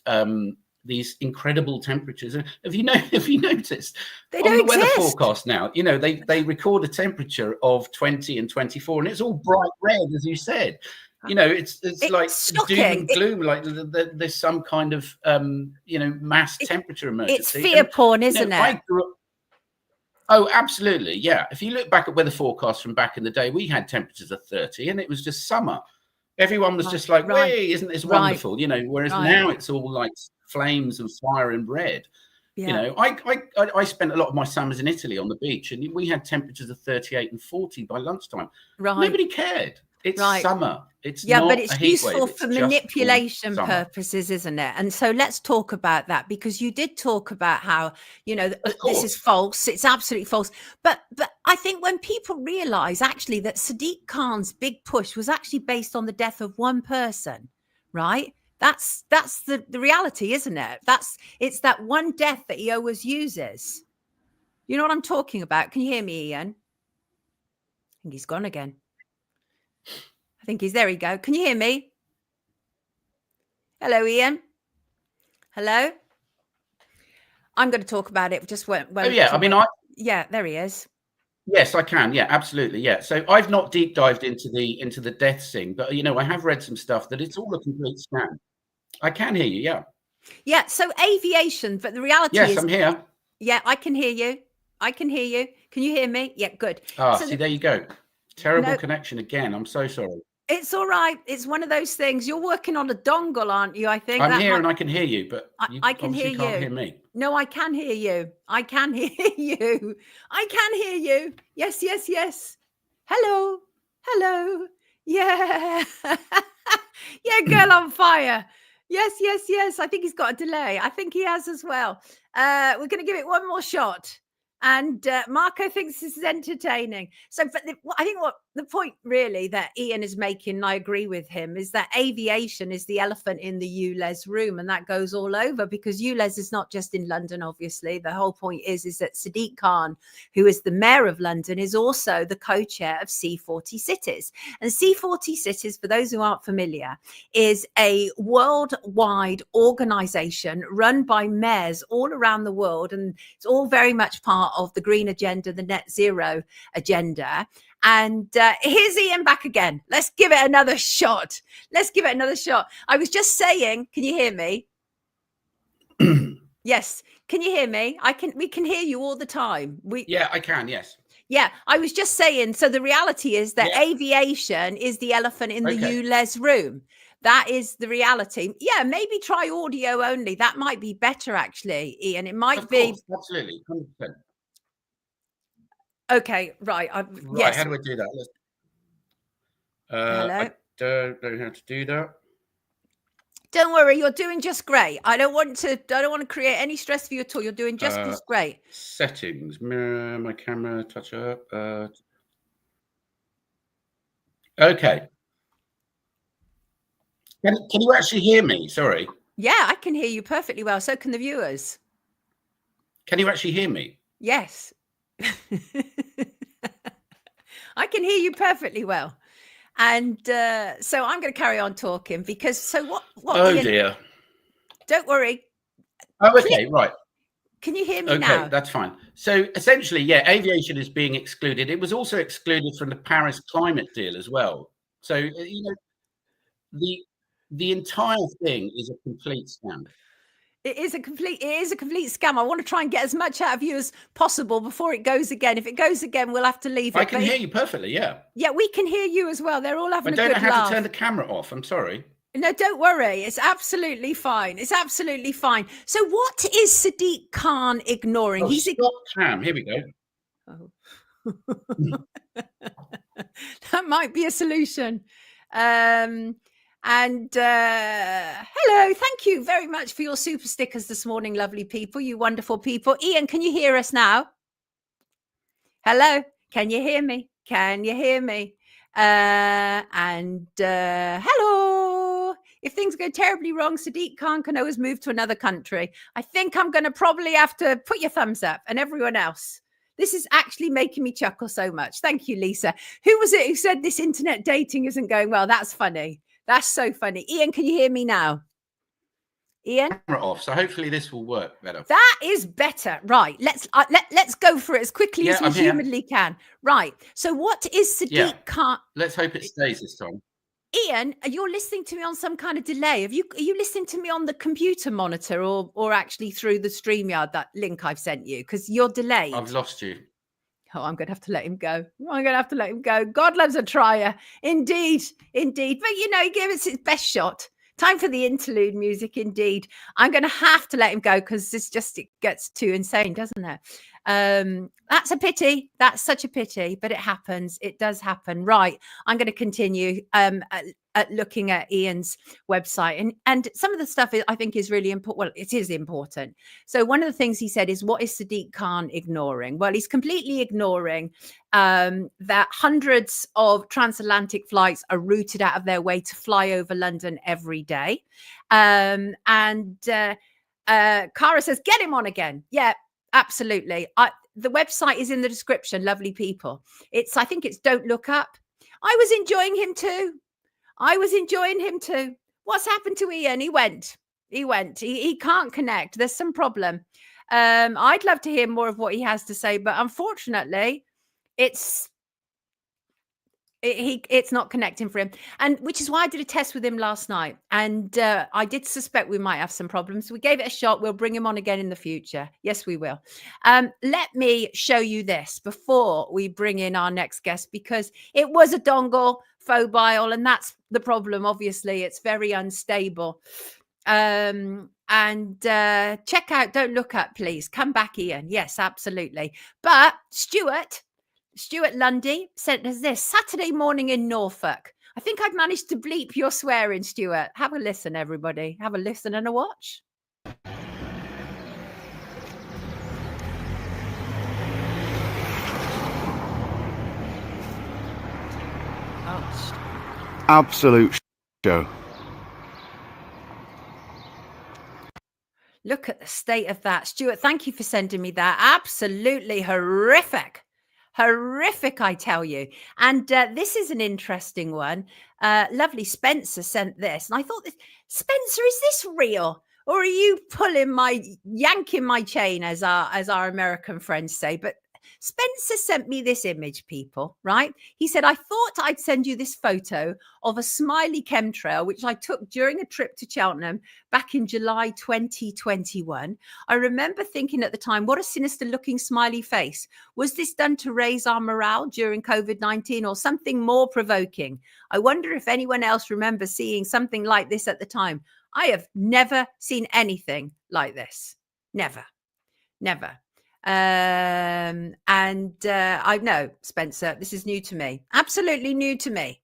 [SPEAKER 3] incredible temperatures. Have you noticed
[SPEAKER 1] they don't
[SPEAKER 3] on the weather
[SPEAKER 1] exist.
[SPEAKER 3] forecast now? You know, they record a temperature of 20 and 24, and it's all bright red, as you said. You know, it's like
[SPEAKER 1] shocking.
[SPEAKER 3] doom and gloom, like there's some kind of you know, mass temperature emergency.
[SPEAKER 1] It's fear porn, isn't it?
[SPEAKER 3] Oh, absolutely, yeah. If you look back at weather forecasts from back in the day, we had temperatures of 30, and it was just summer. Everyone was just like, "Way, isn't this wonderful?" You know, whereas now it's all like flames and fire and red. Yeah. You know, I spent a lot of my summers in Italy on the beach, and we had temperatures of 38 and 40 by lunchtime. Nobody cared. It's summer. It's not
[SPEAKER 1] but it's
[SPEAKER 3] a heat
[SPEAKER 1] useful
[SPEAKER 3] wave.
[SPEAKER 1] for manipulation purposes, isn't it? And so let's talk about that, because you did talk about how, you know, this is false. It's absolutely false. But I think when people realize actually that Sadiq Khan's big push was actually based on the death of one person, right? That's the reality, isn't it? It's that one death that he always uses. You know what I'm talking about? Can you hear me, Ian? I think he's gone again. I think he's there. We go. Can you hear me? Hello, Ian. Hello. I'm going to talk about it. Just when.
[SPEAKER 3] Oh yeah,
[SPEAKER 1] yeah, there he is.
[SPEAKER 3] Yes, I can. Yeah, absolutely. Yeah. So I've not deep dived into the death thing, but you know, I have read some stuff that it's all a complete scam. I can hear you. Yeah.
[SPEAKER 1] Yeah. So aviation, but the reality is,
[SPEAKER 3] yes, I'm here.
[SPEAKER 1] Yeah, I can hear you. I can hear you. Can you hear me? Yeah, good.
[SPEAKER 3] See, there you go. Terrible connection again. I'm so sorry.
[SPEAKER 1] It's all right. It's one of those things. You're working on a dongle, aren't you? I think
[SPEAKER 3] I'm here and I can hear you, but
[SPEAKER 1] I can hear
[SPEAKER 3] can't
[SPEAKER 1] you.
[SPEAKER 3] hear me.
[SPEAKER 1] No, I can hear you. I can hear you. I can hear you. Yes, yes, yes. Hello. Hello. Yeah. Yeah, girl on fire. Yes, yes, yes. I think he's got a delay. I think he has as well. We're going to give it one more shot. And Marco thinks this is entertaining. So I think what the point really that Ian is making, and I agree with him, is that aviation is the elephant in the ULEZ room. And that goes all over because ULEZ is not just in London, obviously. The whole point is that Sadiq Khan, who is the mayor of London, is also the co-chair of C40 Cities. And C40 Cities, for those who aren't familiar, is a worldwide organization run by mayors all around the world. And it's all very much part of the green agenda, the net zero agenda. And here's Ian back again. Let's give it another shot. Let's give it another shot. I was just saying, can you hear me? Yes. Can you hear me? We can hear you all the time.
[SPEAKER 3] Yeah, I can. Yes.
[SPEAKER 1] Yeah, I was just saying. So the reality is that aviation is the elephant in the ULEZ room. That is the reality. Yeah, maybe try audio only. That might be better, actually, Ian. It might be.
[SPEAKER 3] Absolutely. 100%.
[SPEAKER 1] Okay, right.
[SPEAKER 3] Right,
[SPEAKER 1] yes.
[SPEAKER 3] how do I do that?
[SPEAKER 1] Hello?
[SPEAKER 3] I don't know how to do that.
[SPEAKER 1] Don't worry, you're doing just great. I don't want to create any stress for you at all. You're doing just great.
[SPEAKER 3] Settings, mirror, my camera, touch up. Okay. Can you actually hear me? Sorry.
[SPEAKER 1] Yeah, I can hear you perfectly well. So can the viewers.
[SPEAKER 3] Can you actually hear me?
[SPEAKER 1] Yes. I can hear you perfectly well. And so I'm going to carry on talking because what
[SPEAKER 3] oh dear.
[SPEAKER 1] Don't worry.
[SPEAKER 3] Oh, okay, right.
[SPEAKER 1] Can you hear me now?
[SPEAKER 3] Okay, that's fine. So essentially, yeah, aviation is being excluded. It was also excluded from the Paris climate deal as well. So, you know, the entire thing is a complete scam.
[SPEAKER 1] It is a complete scam. I want to try and get as much out of you as possible before it goes again. If it goes again, we'll have to leave it.
[SPEAKER 3] I can hear you perfectly, yeah.
[SPEAKER 1] Yeah, we can hear you as well. They're all having a good laugh.
[SPEAKER 3] I don't know how to turn the camera off. I'm sorry.
[SPEAKER 1] No, don't worry. It's absolutely fine. It's absolutely fine. So what is Sadiq Khan ignoring?
[SPEAKER 3] He's stop cam. Here we go.
[SPEAKER 1] Oh. That might be a solution. And hello, thank you very much for your super stickers this morning, lovely people, you wonderful people. Ian, can you hear us now? Hello, can you hear me? Can you hear me? Hello. If things go terribly wrong, Sadiq Khan can always move to another country. I think I'm going to probably have to put your thumbs up, and everyone else. This is actually making me chuckle so much. Thank you, Lisa. Who was it who said this internet dating isn't going well? That's funny. That's so funny. Ian, can you hear me now? Ian?
[SPEAKER 3] Camera off, so hopefully this will work better.
[SPEAKER 1] That is better. Right. Let's go for it as quickly as we humanly can. Right. So what is Sadiq Khan?
[SPEAKER 3] Let's hope it stays this time.
[SPEAKER 1] Ian, you're listening to me on some kind of delay. Are you listening to me on the computer monitor or actually through the StreamYard, that link I've sent you? Because you're delayed.
[SPEAKER 3] I've lost you.
[SPEAKER 1] Oh, I'm going to have to let him go. I'm going to have to let him go. God loves a trier. Indeed. Indeed. But, you know, he gave us his best shot. Time for the interlude music, indeed. I'm going to have to let him go because it gets too insane, doesn't it? That's a pity. That's such a pity, but it happens. It does happen. Right. I'm going to continue at looking at Ian's website. And some of the stuff I think is really important. Well, it is important. So one of the things he said is, what is Sadiq Khan ignoring? Well, he's completely ignoring that hundreds of transatlantic flights are routed out of their way to fly over London every day. Kara says, get him on again. Yeah, absolutely. The website is in the description, lovely people. I think it's Don't Look Up. I was enjoying him too. What's happened to Ian? He went. He can't connect. There's some problem. I'd love to hear more of what he has to say, but unfortunately, it's It's not connecting for him, and which is why I did a test with him last night, and I did suspect we might have some problems. We gave it a shot. We'll bring him on again in the future. Yes, we will. Let me show you this before we bring in our next guest, because it was a dongle phobile, and that's the problem. Obviously, it's very unstable. And check out Don't Look Up, please. Come back, Ian. Yes, absolutely. But Stuart Lundy sent us this: Saturday morning in Norfolk. I think I've managed to bleep your swearing, Stuart. Have a listen, everybody. Have a listen and a watch.
[SPEAKER 4] Absolute show.
[SPEAKER 1] Look at the state of that. Stuart, thank you for sending me that. Absolutely horrific. Horrific, I tell you. And this is an interesting one. Lovely Spencer sent this. And I thought, Spencer, is this real? Or are you yanking my chain, as our American friends say? But Spencer sent me this image, people, right? He said, I thought I'd send you this photo of a smiley chemtrail, which I took during a trip to Cheltenham back in July 2021. I remember thinking at the time, what a sinister looking smiley face. Was this done to raise our morale during COVID-19 or something more provoking? I wonder if anyone else remembers seeing something like this at the time. I have never seen anything like this. Never. I know, Spencer, this is new to me. Absolutely new to me.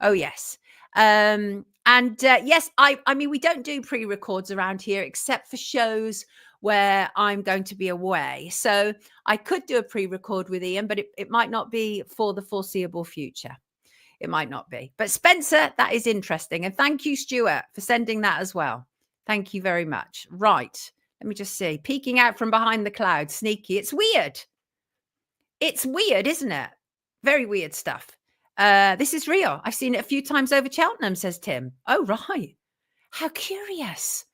[SPEAKER 1] Oh, yes. Yes, I mean, we don't do pre-records around here except for shows where I'm going to be away. So I could do a pre-record with Ian, but it might not be for the foreseeable future. It might not be. But Spencer, that is interesting. And thank you, Stuart, for sending that as well. Thank you very much. Right. Let me just see. Peeking out from behind the clouds. Sneaky. It's weird. It's weird, isn't it? Very weird stuff. This is real. I've seen it a few times over Cheltenham, says Tim. Oh, right. How curious.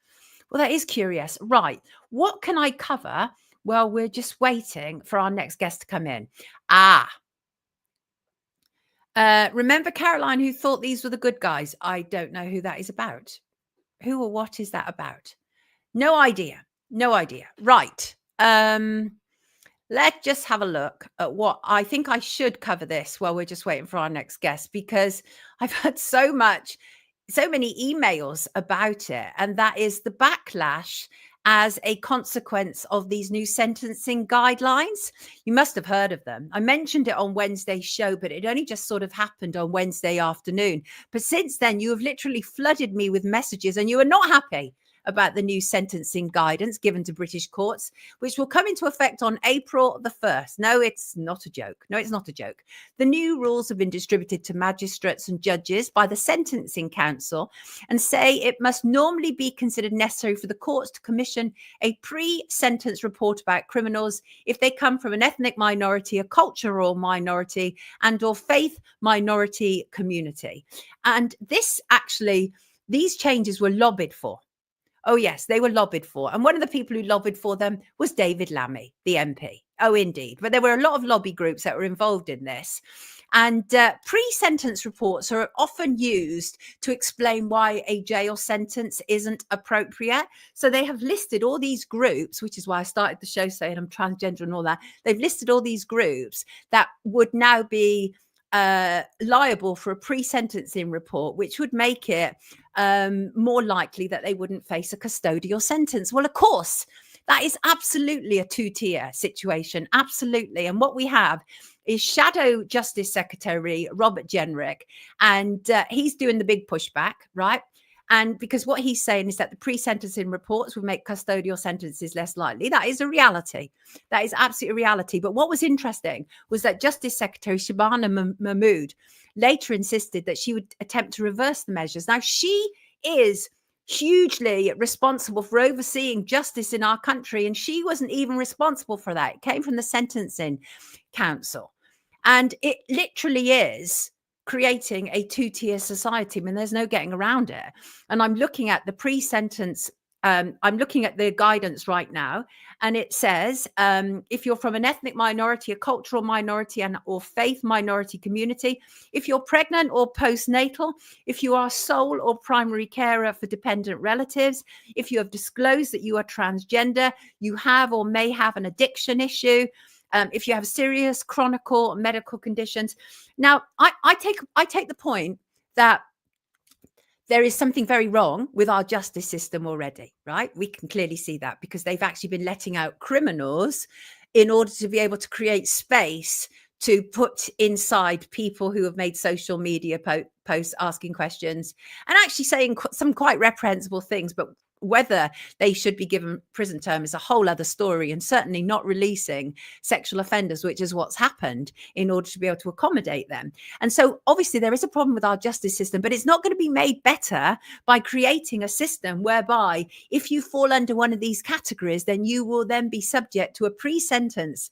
[SPEAKER 1] Well, that is curious. Right. What can I cover? Well, we're just waiting for our next guest to come in. Remember Caroline, who thought these were the good guys? I don't know who that is about. Who or what is that about? No idea. Right. Let's just have a look at what I think I should cover this while we're just waiting for our next guest, because I've had so many emails about it. And that is the backlash as a consequence of these new sentencing guidelines. You must have heard of them. I mentioned it on Wednesday's show, but it only just sort of happened on Wednesday afternoon. But since then, you have literally flooded me with messages, and you are not happy about the new sentencing guidance given to British courts, which will come into effect on April the 1st. No, it's not a joke. The new rules have been distributed to magistrates and judges by the Sentencing Council and say it must normally be considered necessary for the courts to commission a pre-sentence report about criminals if they come from an ethnic minority, a cultural minority, and or faith minority community. And these changes were lobbied for. Oh, yes, they were lobbied for. And one of the people who lobbied for them was David Lammy, the MP. Oh, indeed. But there were a lot of lobby groups that were involved in this. And pre-sentence reports are often used to explain why a jail sentence isn't appropriate. So they have listed all these groups, which is why I started the show saying I'm transgender and all that. They've listed all these groups that would now be liable for a pre-sentencing report, which would make it more likely that they wouldn't face a custodial sentence. Well, of course, that is absolutely a two-tier situation. Absolutely. And what we have is Shadow Justice Secretary Robert Jenrick, and he's doing the big pushback, right? And because what he's saying is that the pre-sentencing reports would make custodial sentences less likely. That is a reality. That is absolutely a reality. But what was interesting was that Justice Secretary Shabana Mahmood later insisted that she would attempt to reverse the measures. Now, she is hugely responsible for overseeing justice in our country, and she wasn't even responsible for that. It came from the Sentencing Council. And it literally is creating a two-tier society. I mean, there's no getting around it. And I'm looking at the pre-sentence I'm looking at the guidance right now, and it says if you're from an ethnic minority, a cultural minority, or faith minority community, if you're pregnant or postnatal, if you are sole or primary carer for dependent relatives, if you have disclosed that you are transgender, you have or may have an addiction issue, if you have serious chronic or medical conditions. Now, I take the point that there is something very wrong with our justice system already, right? We can clearly see that because they've actually been letting out criminals in order to be able to create space to put inside people who have made social media posts asking questions and actually saying some quite reprehensible things. But whether they should be given prison term is a whole other story, and certainly not releasing sexual offenders, which is what's happened, in order to be able to accommodate them. And so obviously there is a problem with our justice system, but it's not going to be made better by creating a system whereby if you fall under one of these categories, then you will then be subject to a pre-sentence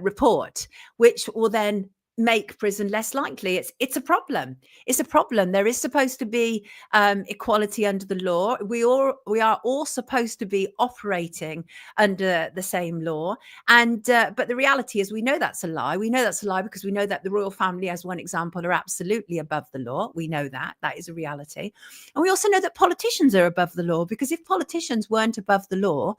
[SPEAKER 1] report, which will then make prison less likely. It's a problem. It's a problem. There is supposed to be equality under the law. We are all supposed to be operating under the same law. And but the reality is, we know that's a lie. We know that's a lie because we know that the royal family, as one example, are absolutely above the law. We know that is a reality. And we also know that politicians are above the law, because if politicians weren't above the law,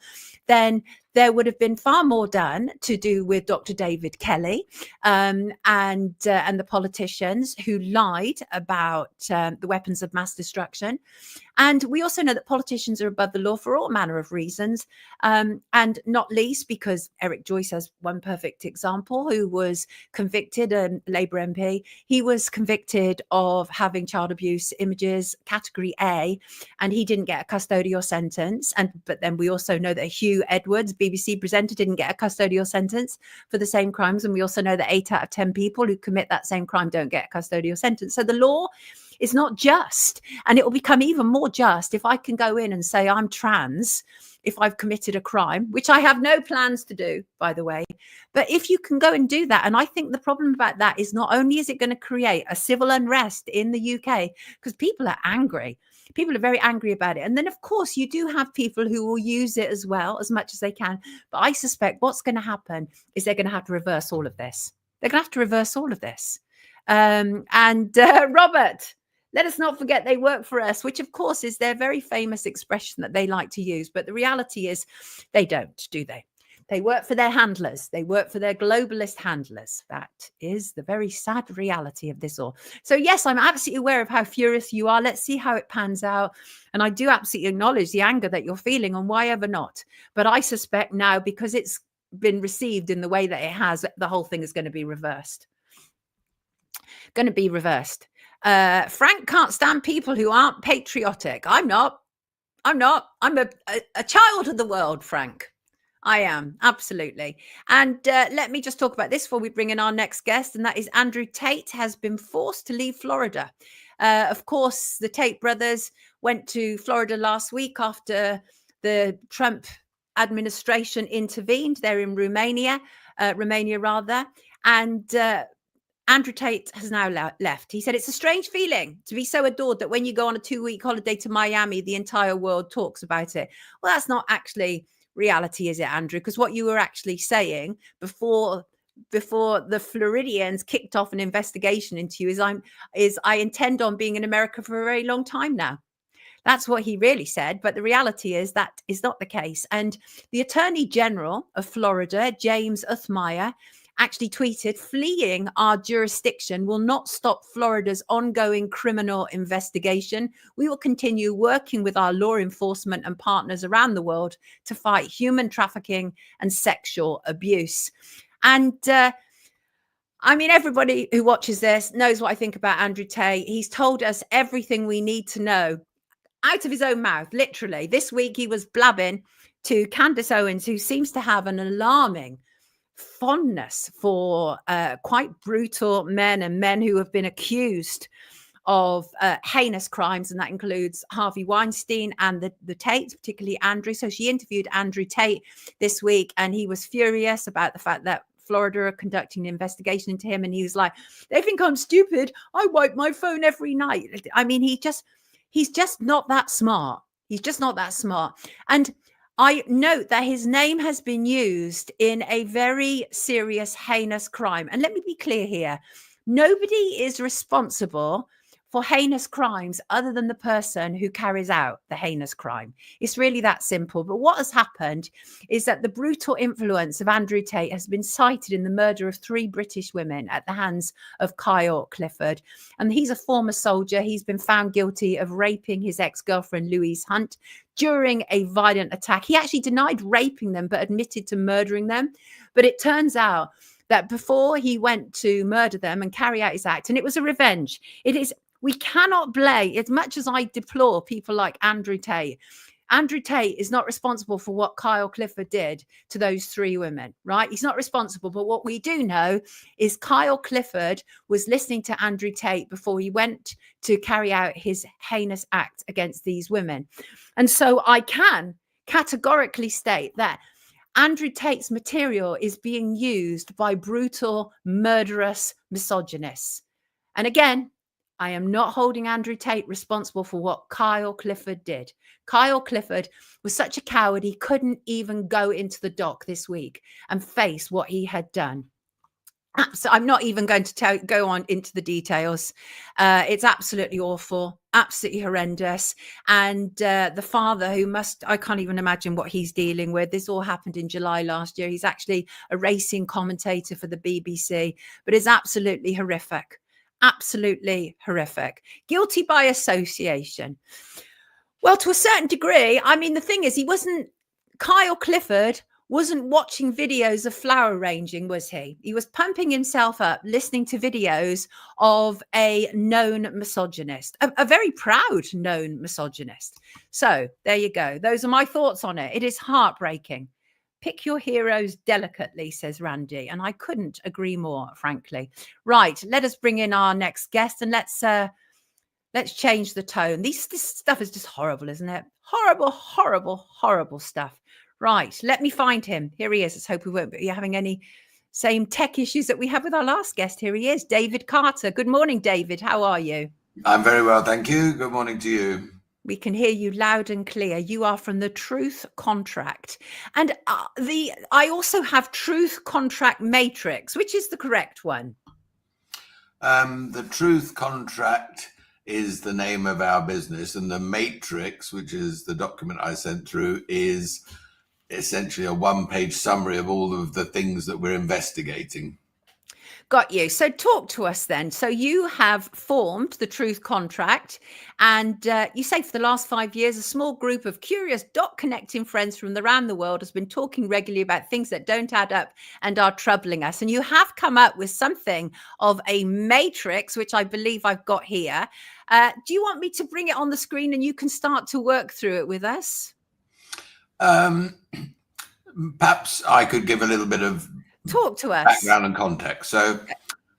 [SPEAKER 1] then there would have been far more done to do with Dr. David Kelly and the politicians who lied about the weapons of mass destruction. And we also know that politicians are above the law for all manner of reasons, and not least because Eric Joyce has one perfect example, who was convicted, a Labour MP. He was convicted of having child abuse images, category A, and he didn't get a custodial sentence. But then we also know that Hugh Edwards, BBC presenter, didn't get a custodial sentence for the same crimes. And we also know that 8 out of 10 people who commit that same crime don't get a custodial sentence. So the law is not just, and it will become even more just if I can go in and say I'm trans if I've committed a crime, which I have no plans to do, by the way. But if you can go and do that, and I think the problem about that is not only is it going to create a civil unrest in the UK, because people are angry. People are very angry about it. And then, of course, you do have people who will use it as well, as much as they can. But I suspect what's going to happen is they're going to have to reverse all of this. They're going to have to reverse all of this. Robert, let us not forget they work for us, which, of course, is their very famous expression that they like to use. But the reality is they don't, do they? They work for their handlers. They work for their globalist handlers. That is the very sad reality of this all. So, yes, I'm absolutely aware of how furious you are. Let's see how it pans out. And I do absolutely acknowledge the anger that you're feeling, and why ever not. But I suspect now, because it's been received in the way that it has, the whole thing is going to be reversed. Going to be reversed. Frank can't stand people who aren't patriotic. I'm not. I'm a child of the world, Frank. I am, absolutely. And let me just talk about this before we bring in our next guest, and that is Andrew Tate has been forced to leave Florida. Of course, the Tate brothers went to Florida last week after the Trump administration intervened. They're in Romania, and Andrew Tate has now left. He said, it's a strange feeling to be so adored that when you go on a 2-week holiday to Miami, the entire world talks about it. Well, that's not actually reality, is it, Andrew? Because what you were actually saying before the Floridians kicked off an investigation into you is I intend on being in America for a very long time now. That's what he really said. But the reality is that is not the case. And the Attorney General of Florida, James Uthmeier, actually tweeted, fleeing our jurisdiction will not stop Florida's ongoing criminal investigation. We will continue working with our law enforcement and partners around the world to fight human trafficking and sexual abuse. And I mean, everybody who watches this knows what I think about Andrew Tate. He's told us everything we need to know out of his own mouth, literally. This week he was blabbing to Candace Owens, who seems to have an alarming fondness for quite brutal men and men who have been accused of heinous crimes, and that includes Harvey Weinstein and the Tates, particularly Andrew. So she interviewed Andrew Tate this week, and he was furious about the fact that Florida are conducting an investigation into him, and he was like, they think I'm stupid. I wipe my phone every night. I mean, he's just not that smart. He's just not that smart. And I note that his name has been used in a very serious, heinous crime. And let me be clear here. Nobody is responsible for heinous crimes other than the person who carries out the heinous crime. It's really that simple. But what has happened is that the brutal influence of Andrew Tate has been cited in the murder of 3 British women at the hands of Kyle Clifford. And he's a former soldier. He's been found guilty of raping his ex-girlfriend, Louise Hunt, during a violent attack. He actually denied raping them, but admitted to murdering them. But it turns out that before he went to murder them and carry out his act, and it was a revenge, we cannot blame, as much as I deplore people like Andrew Tate is not responsible for what Kyle Clifford did to those 3 women, right? He's not responsible. But what we do know is Kyle Clifford was listening to Andrew Tate before he went to carry out his heinous act against these women. And so I can categorically state that Andrew Tate's material is being used by brutal, murderous misogynists. And again, I am not holding Andrew Tate responsible for what Kyle Clifford did. Kyle Clifford was such a coward, he couldn't even go into the dock this week and face what he had done. So I'm not even going to go on into the details. It's absolutely awful, absolutely horrendous. And the father I can't even imagine what he's dealing with. This all happened in July last year. He's actually a racing commentator for the BBC, but it's absolutely horrific. Absolutely horrific. Guilty by association. Well, to a certain degree, I mean, the thing is, Kyle Clifford wasn't watching videos of flower arranging, was he? He was pumping himself up, listening to videos of a known misogynist, a very proud known misogynist. So there you go. Those are my thoughts on it. It is heartbreaking. Pick your heroes delicately, says Randy. And I couldn't agree more, frankly. Right, let us bring in our next guest and let's change the tone. This stuff is just horrible, isn't it? Horrible, horrible, horrible stuff. Right, let me find him. Here he is. Let's hope we won't be having any same tech issues that we had with our last guest. Here he is, David Carter. Good morning, David. How are you?
[SPEAKER 5] I'm very well, thank you. Good morning to you.
[SPEAKER 1] We can hear you loud and clear. You are from the Truth Contract. And I also have Truth Contract Matrix. Which is the correct one?
[SPEAKER 5] The Truth Contract is the name of our business, and the Matrix, which is the document I sent through, is essentially a 1-page summary of all of the things that we're investigating.
[SPEAKER 1] Got you. So talk to us then. So you have formed the Truth Contract, and you say for the last 5 years, a small group of curious dot connecting friends from around the world has been talking regularly about things that don't add up and are troubling us. And you have come up with something of a matrix, which I believe I've got here. Do you want me to bring it on the screen and you can start to work through it with us?
[SPEAKER 5] Perhaps I could give a little bit of
[SPEAKER 1] talk to us.
[SPEAKER 5] Background and context. So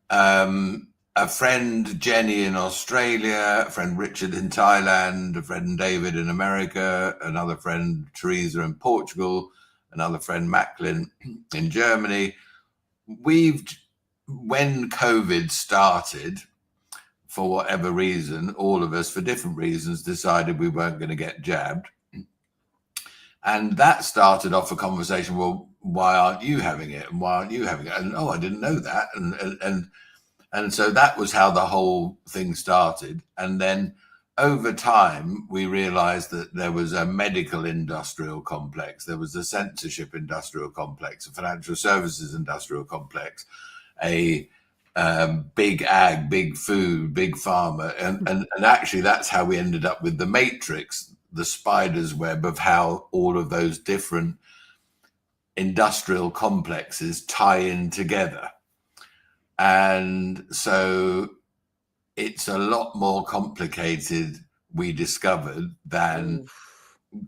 [SPEAKER 5] a friend Jenny in Australia, a friend Richard in Thailand, a friend David in America, another friend Teresa in Portugal, another friend Macklin in Germany. When COVID started, for whatever reason, all of us, for different reasons, decided we weren't going to get jabbed. And that started off a conversation, well, why aren't you having it? And why aren't you having it? And, oh, I didn't know that. And so that was how the whole thing started. And then over time, we realized that there was a medical industrial complex. There was a censorship industrial complex, a financial services industrial complex, a big ag, big food, big pharma. And actually, that's how we ended up with the matrix, the spider's web of how all of those different industrial complexes tie in together. And so it's a lot more complicated, we discovered, than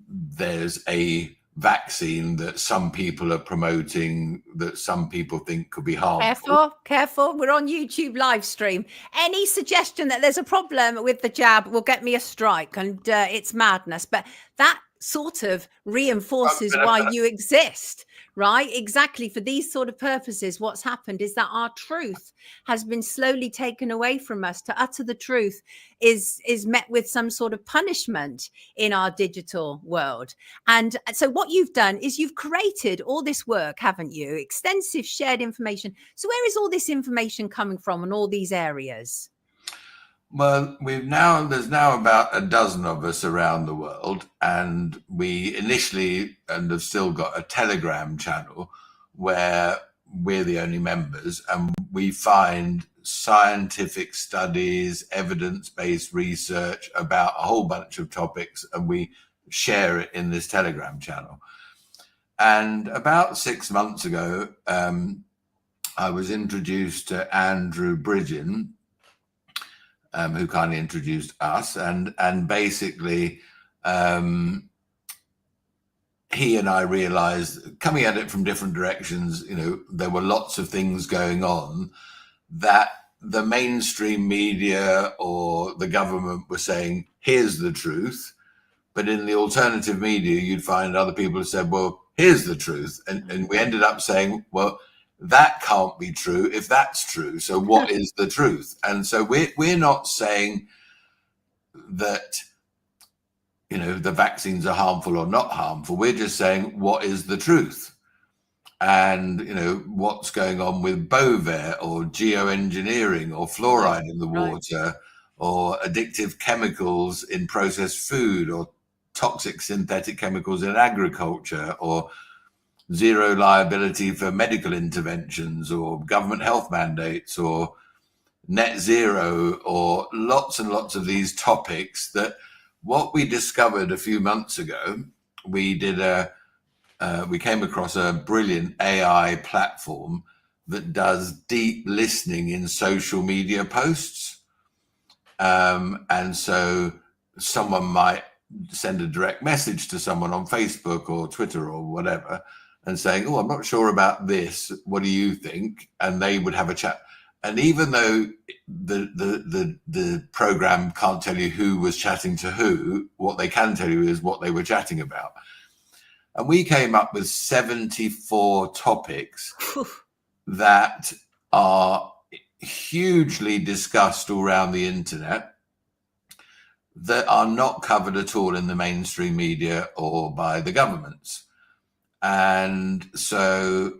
[SPEAKER 5] there's a vaccine that some people are promoting that some people think could be harmful.
[SPEAKER 1] Careful. We're on YouTube live stream. Any suggestion that there's a problem with the jab will get me a strike, and it's madness. But that sort of reinforces why you exist, right? Exactly. For these sort of purposes, what's happened is that our truth has been slowly taken away from us. To utter the truth is met with some sort of punishment in our digital world. And so what you've done is you've created all this work, haven't you? Extensive shared information. So where is all this information coming from in all these areas?
[SPEAKER 5] Well, there's now about a dozen of us around the world, and we initially and have still got a Telegram channel where we're the only members, and we find scientific studies, evidence-based research about a whole bunch of topics, and we share it in this Telegram channel. And about 6 months ago, I was introduced to Andrew Bridgen, who kindly introduced us, and basically he and I realized, coming at it from different directions, there were lots of things going on that the mainstream media or the government were saying, here's the truth. But in the alternative media, you'd find other people who said, well, here's the truth. And we ended up saying, well, that can't be true if that's true. So what is the truth? And so we're not saying that, the vaccines are harmful or not harmful. We're just saying, what is the truth? And, what's going on with Bovair or geoengineering or fluoride in the water or addictive chemicals in processed food or toxic synthetic chemicals in agriculture or zero liability for medical interventions or government health mandates or net zero or lots and lots of these topics. That what we discovered a few months ago, we came across a brilliant AI platform that does deep listening in social media posts. And so someone might send a direct message to someone on Facebook or Twitter or whatever and saying, oh, I'm not sure about this. What do you think? And they would have a chat. And even though the program can't tell you who was chatting to who, what they can tell you is what they were chatting about. And we came up with 74 topics that are hugely discussed all around the internet that are not covered at all in the mainstream media or by the governments. And so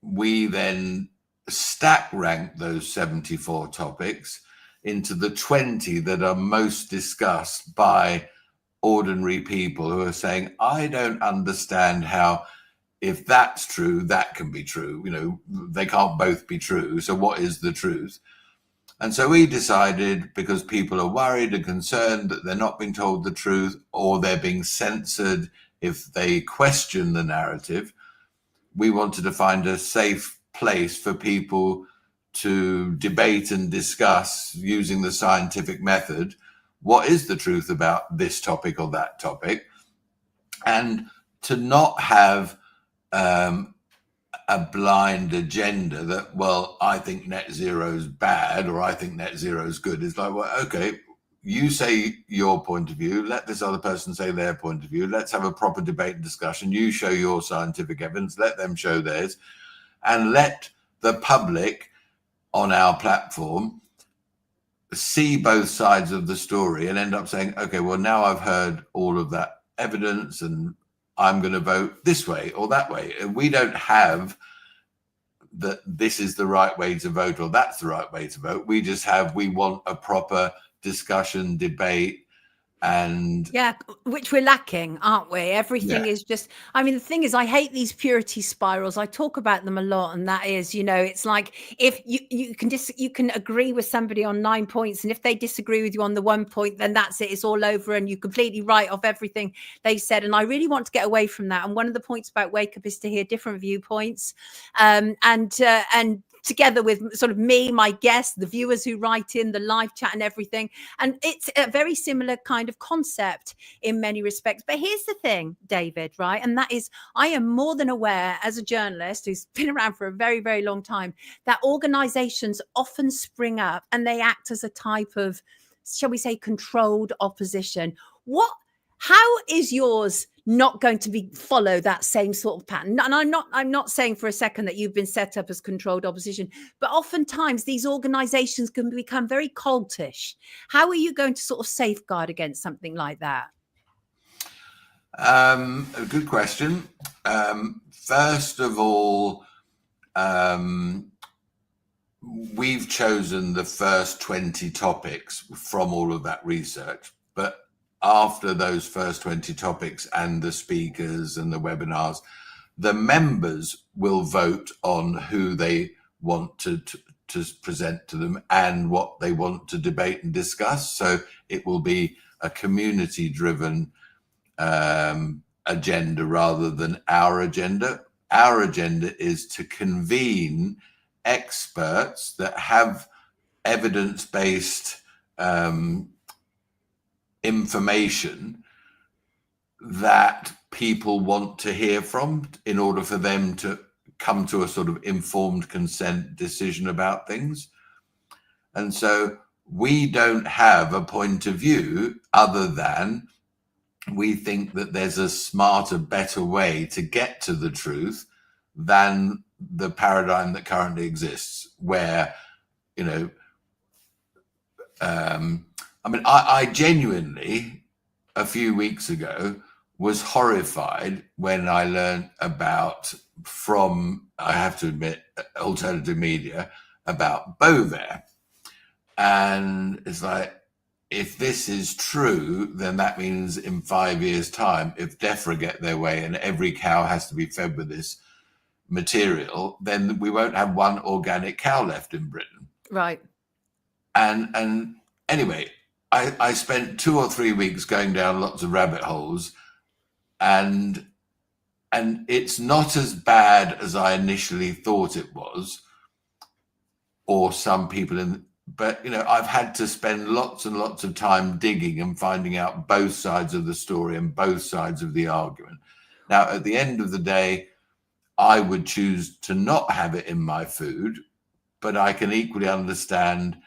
[SPEAKER 5] we then stack rank those 74 topics into the 20 that are most discussed by ordinary people who are saying, I don't understand how, if that's true, that can be true. They can't both be true. So what is the truth? And so we decided, because people are worried and concerned that they're not being told the truth or they're being censored if they question the narrative, we wanted to find a safe place for people to debate and discuss using the scientific method what is the truth about this topic or that topic, and to not have a blind agenda that, well, I think net zero is bad or I think net zero is good. It's like, well, okay, you say your point of view, let this other person say their point of view. Let's have a proper debate and discussion. You show your scientific evidence, let them show theirs, and let the public on our platform see both sides of the story and end up saying, okay, well, now I've heard all of that evidence and I'm going to vote this way or that way. We don't have that this is the right way to vote or that's the right way to vote. We just we want a proper discussion, debate, and
[SPEAKER 1] which we're lacking, aren't we? Everything is just, the thing is, I hate these purity spirals. I talk about them a lot, and that is, it's like, if you can agree with somebody on 9 points, and if they disagree with you on the 1 point, then that's it, it's all over, and you completely write off everything they said. And I really want to get away from that. And one of the points about Wake Up is to hear different viewpoints, and together with sort of me, my guests, the viewers who write in, the live chat and everything. And it's a very similar kind of concept in many respects. But here's the thing, David, right? And that is, I am more than aware as a journalist who's been around for a very, very long time, that organizations often spring up and they act as a type of, shall we say, controlled opposition. How is yours not going to follow that same sort of pattern? And I'm not saying for a second that you've been set up as controlled opposition, but oftentimes these organizations can become very cultish. How are you going to sort of safeguard against something like that?
[SPEAKER 5] A good question. First of all, we've chosen the first 20 topics from all of that research, but after those first 20 topics and the speakers and the webinars, the members will vote on who they want to present to them and what they want to debate and discuss. So it will be a community-driven agenda rather than our agenda. Our agenda is to convene experts that have evidence-based information that people want to hear from in order for them to come to a sort of informed consent decision about things. And so we don't have a point of view other than we think that there's a smarter, better way to get to the truth than the paradigm that currently exists, where, you know, I mean, I genuinely, a few weeks ago, was horrified when I learned about, from, I have to admit, alternative media, about Bovaer. And it's like, if this is true, then that means in 5 years' time, if DEFRA get their way and every cow has to be fed with this material, then we won't have one organic cow left in Britain.
[SPEAKER 1] Right.
[SPEAKER 5] And anyway, I spent 2 or 3 weeks going down lots of rabbit holes, and it's not as bad as I initially thought it was, or some people but, you know, I've had to spend lots and lots of time digging and finding out both sides of the story and both sides of the argument. Now, at the end of the day, I would choose to not have it in my food, but I can equally understand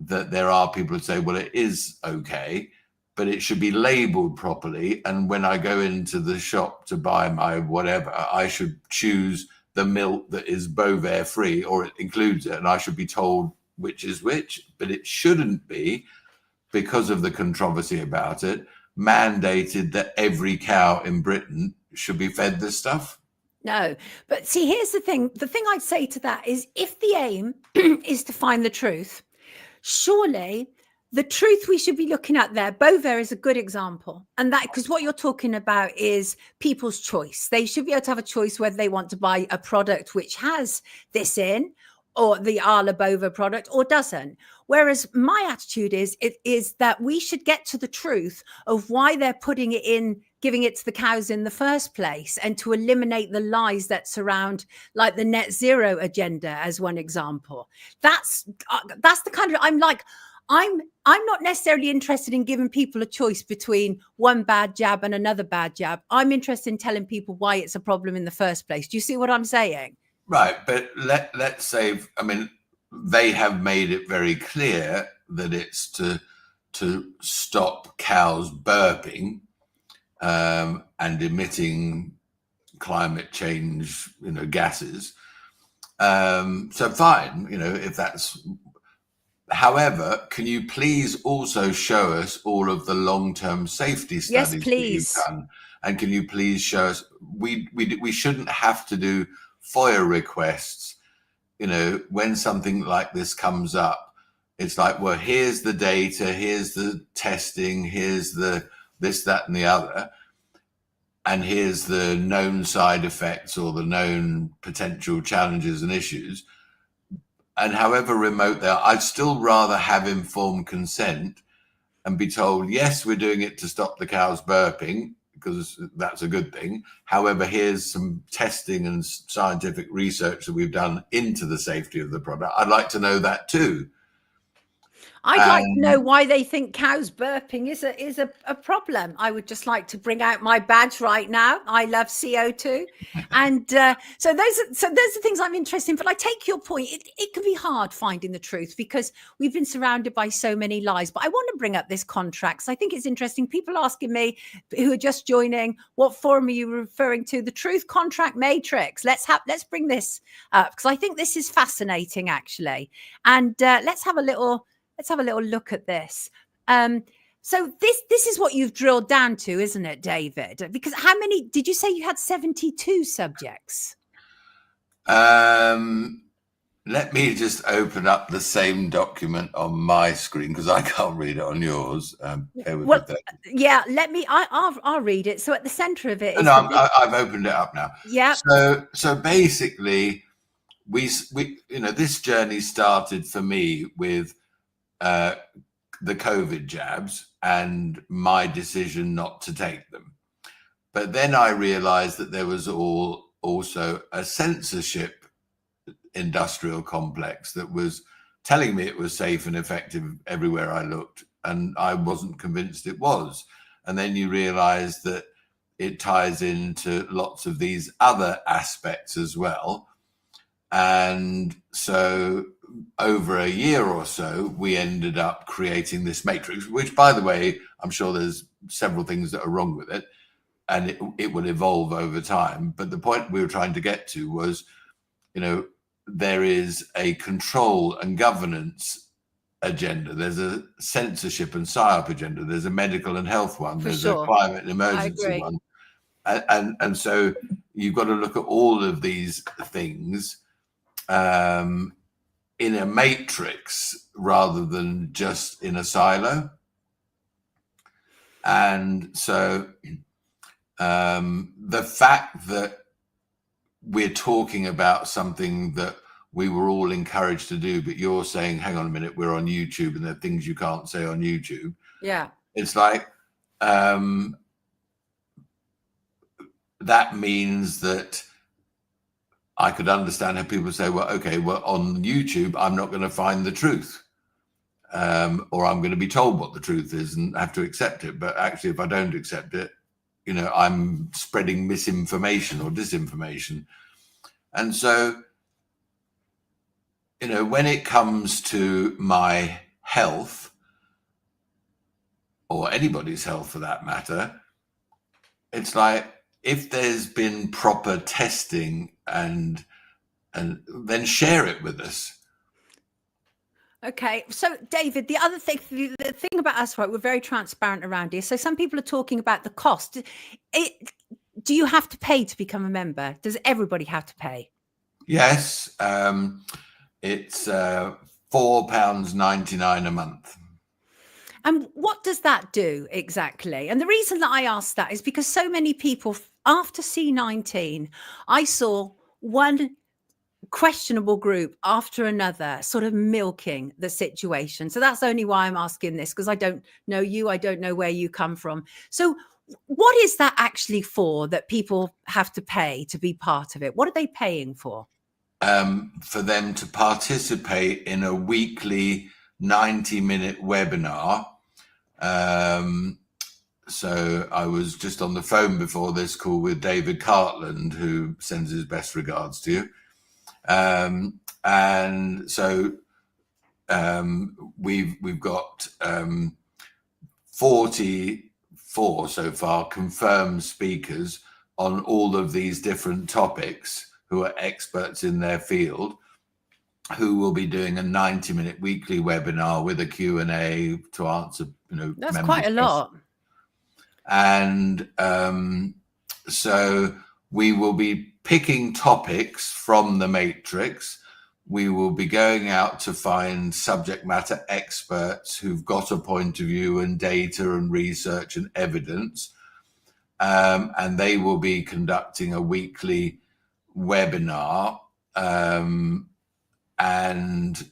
[SPEAKER 5] that there are people who say, well, it is okay, but it should be labeled properly. And when I go into the shop to buy my whatever, I should choose the milk that is Bovaer free, or it includes it, and I should be told which is which. But it shouldn't be, because of the controversy about it, mandated that every cow in Britain should be fed this stuff.
[SPEAKER 1] No, but see, here's the thing. The thing I'd say to that is, if the aim is to find the truth, surely the truth we should be looking at there, Bovaer is a good example. And that, because what you're talking about is people's choice. They should be able to have a choice whether they want to buy a product which has this in, or the Arla Bova product, or doesn't. Whereas my attitude is that we should get to the truth of why they're putting it in, giving it to the cows in the first place, and to eliminate the lies that surround, like the net zero agenda as one example. That's the kind of, I'm not necessarily interested in giving people a choice between one bad jab and another bad jab. I'm interested in telling people why it's a problem in the first place. Do you see what I'm saying?
[SPEAKER 5] Right, but let's say, I mean, they have made it very clear that it's to stop cows burping and emitting climate change, you know, gases. So fine, you know, if that's. However, can you please also show us all of the long-term safety studies
[SPEAKER 1] Yes, please.
[SPEAKER 5] that you've done? And can you please show us? We shouldn't have to do FOIA requests, you know, when something like this comes up. It's like, well, here's the data, here's the testing, here's the this, that, and the other, and here's the known side effects or the known potential challenges and issues. And however remote they are, I'd still rather have informed consent and be told, yes, we're doing it to stop the cows burping, because that's a good thing. However, here's some testing and scientific research that we've done into the safety of the product. I'd like to know that too.
[SPEAKER 1] I'd like to know why they think cows burping is a problem. I would just like to bring out my badge right now. I love CO2, and so those are things I'm interested in. But I take your point. It can be hard finding the truth because we've been surrounded by so many lies. But I want to bring up this contract. So I think it's interesting. People asking me who are just joining, what forum are you referring to? The Truth Contract Matrix. Let's bring this up because I think this is fascinating actually, and let's have a little look at this. So this is what you've drilled down to, isn't it, David? Because how many did you say you had? 72 subjects.
[SPEAKER 5] Let me just open up the same document on my screen because I can't read it on yours.
[SPEAKER 1] Yeah, let me. I'll read it. So at the centre of it is.
[SPEAKER 5] I've opened it up now.
[SPEAKER 1] Yeah.
[SPEAKER 5] So basically, we this journey started for me with the COVID jabs and my decision not to take them. But then I realized that there was also a censorship industrial complex that was telling me it was safe and effective everywhere I looked, and I wasn't convinced it was. And then you realize that it ties into lots of these other aspects as well. And so over a year or so, we ended up creating this matrix, which, by the way, I'm sure there's several things that are wrong with it, and it will evolve over time. But the point we were trying to get to was, there is a control and governance agenda. There's a censorship and PSYOP agenda. There's a medical and health one. There's a climate and emergency one. And so you've got to look at all of these things in a matrix rather than just in a silo. And so the fact that we're talking about something that we were all encouraged to do, but you're saying, hang on a minute, we're on YouTube and there are things you can't say on YouTube.
[SPEAKER 1] Yeah.
[SPEAKER 5] It's like, that means that I could understand how people say, well, on YouTube, I'm not going to find the truth, or I'm going to be told what the truth is and have to accept it. But actually, if I don't accept it, I'm spreading misinformation or disinformation. And so, when it comes to my health, or anybody's health for that matter, it's like, if there's been proper testing and then share it with us.
[SPEAKER 1] Okay, so David, the thing about us, right, we're very transparent around here. So some people are talking about the cost. Do you have to pay to become a member? Does everybody have to pay?
[SPEAKER 5] Yes, it's £4.99 a month.
[SPEAKER 1] And what does that do exactly? And the reason that I asked that is because so many people, after C19, I saw one questionable group after another sort of milking the situation. So that's only why I'm asking this, because I don't know you. I don't know where you come from. So what is that actually for, that people have to pay to be part of it? What are they paying for?
[SPEAKER 5] For them to participate in a weekly 90-minute webinar. So I was just on the phone before this call with David Cartland, who sends his best regards to you. And so we've got 44 so far confirmed speakers on all of these different topics who are experts in their field, who will be doing a 90-minute weekly webinar with a Q&A to answer,
[SPEAKER 1] that's quite a lot.
[SPEAKER 5] And so we will be picking topics from the matrix. We will be going out to find subject matter experts who've got a point of view and data and research and evidence. And they will be conducting a weekly webinar and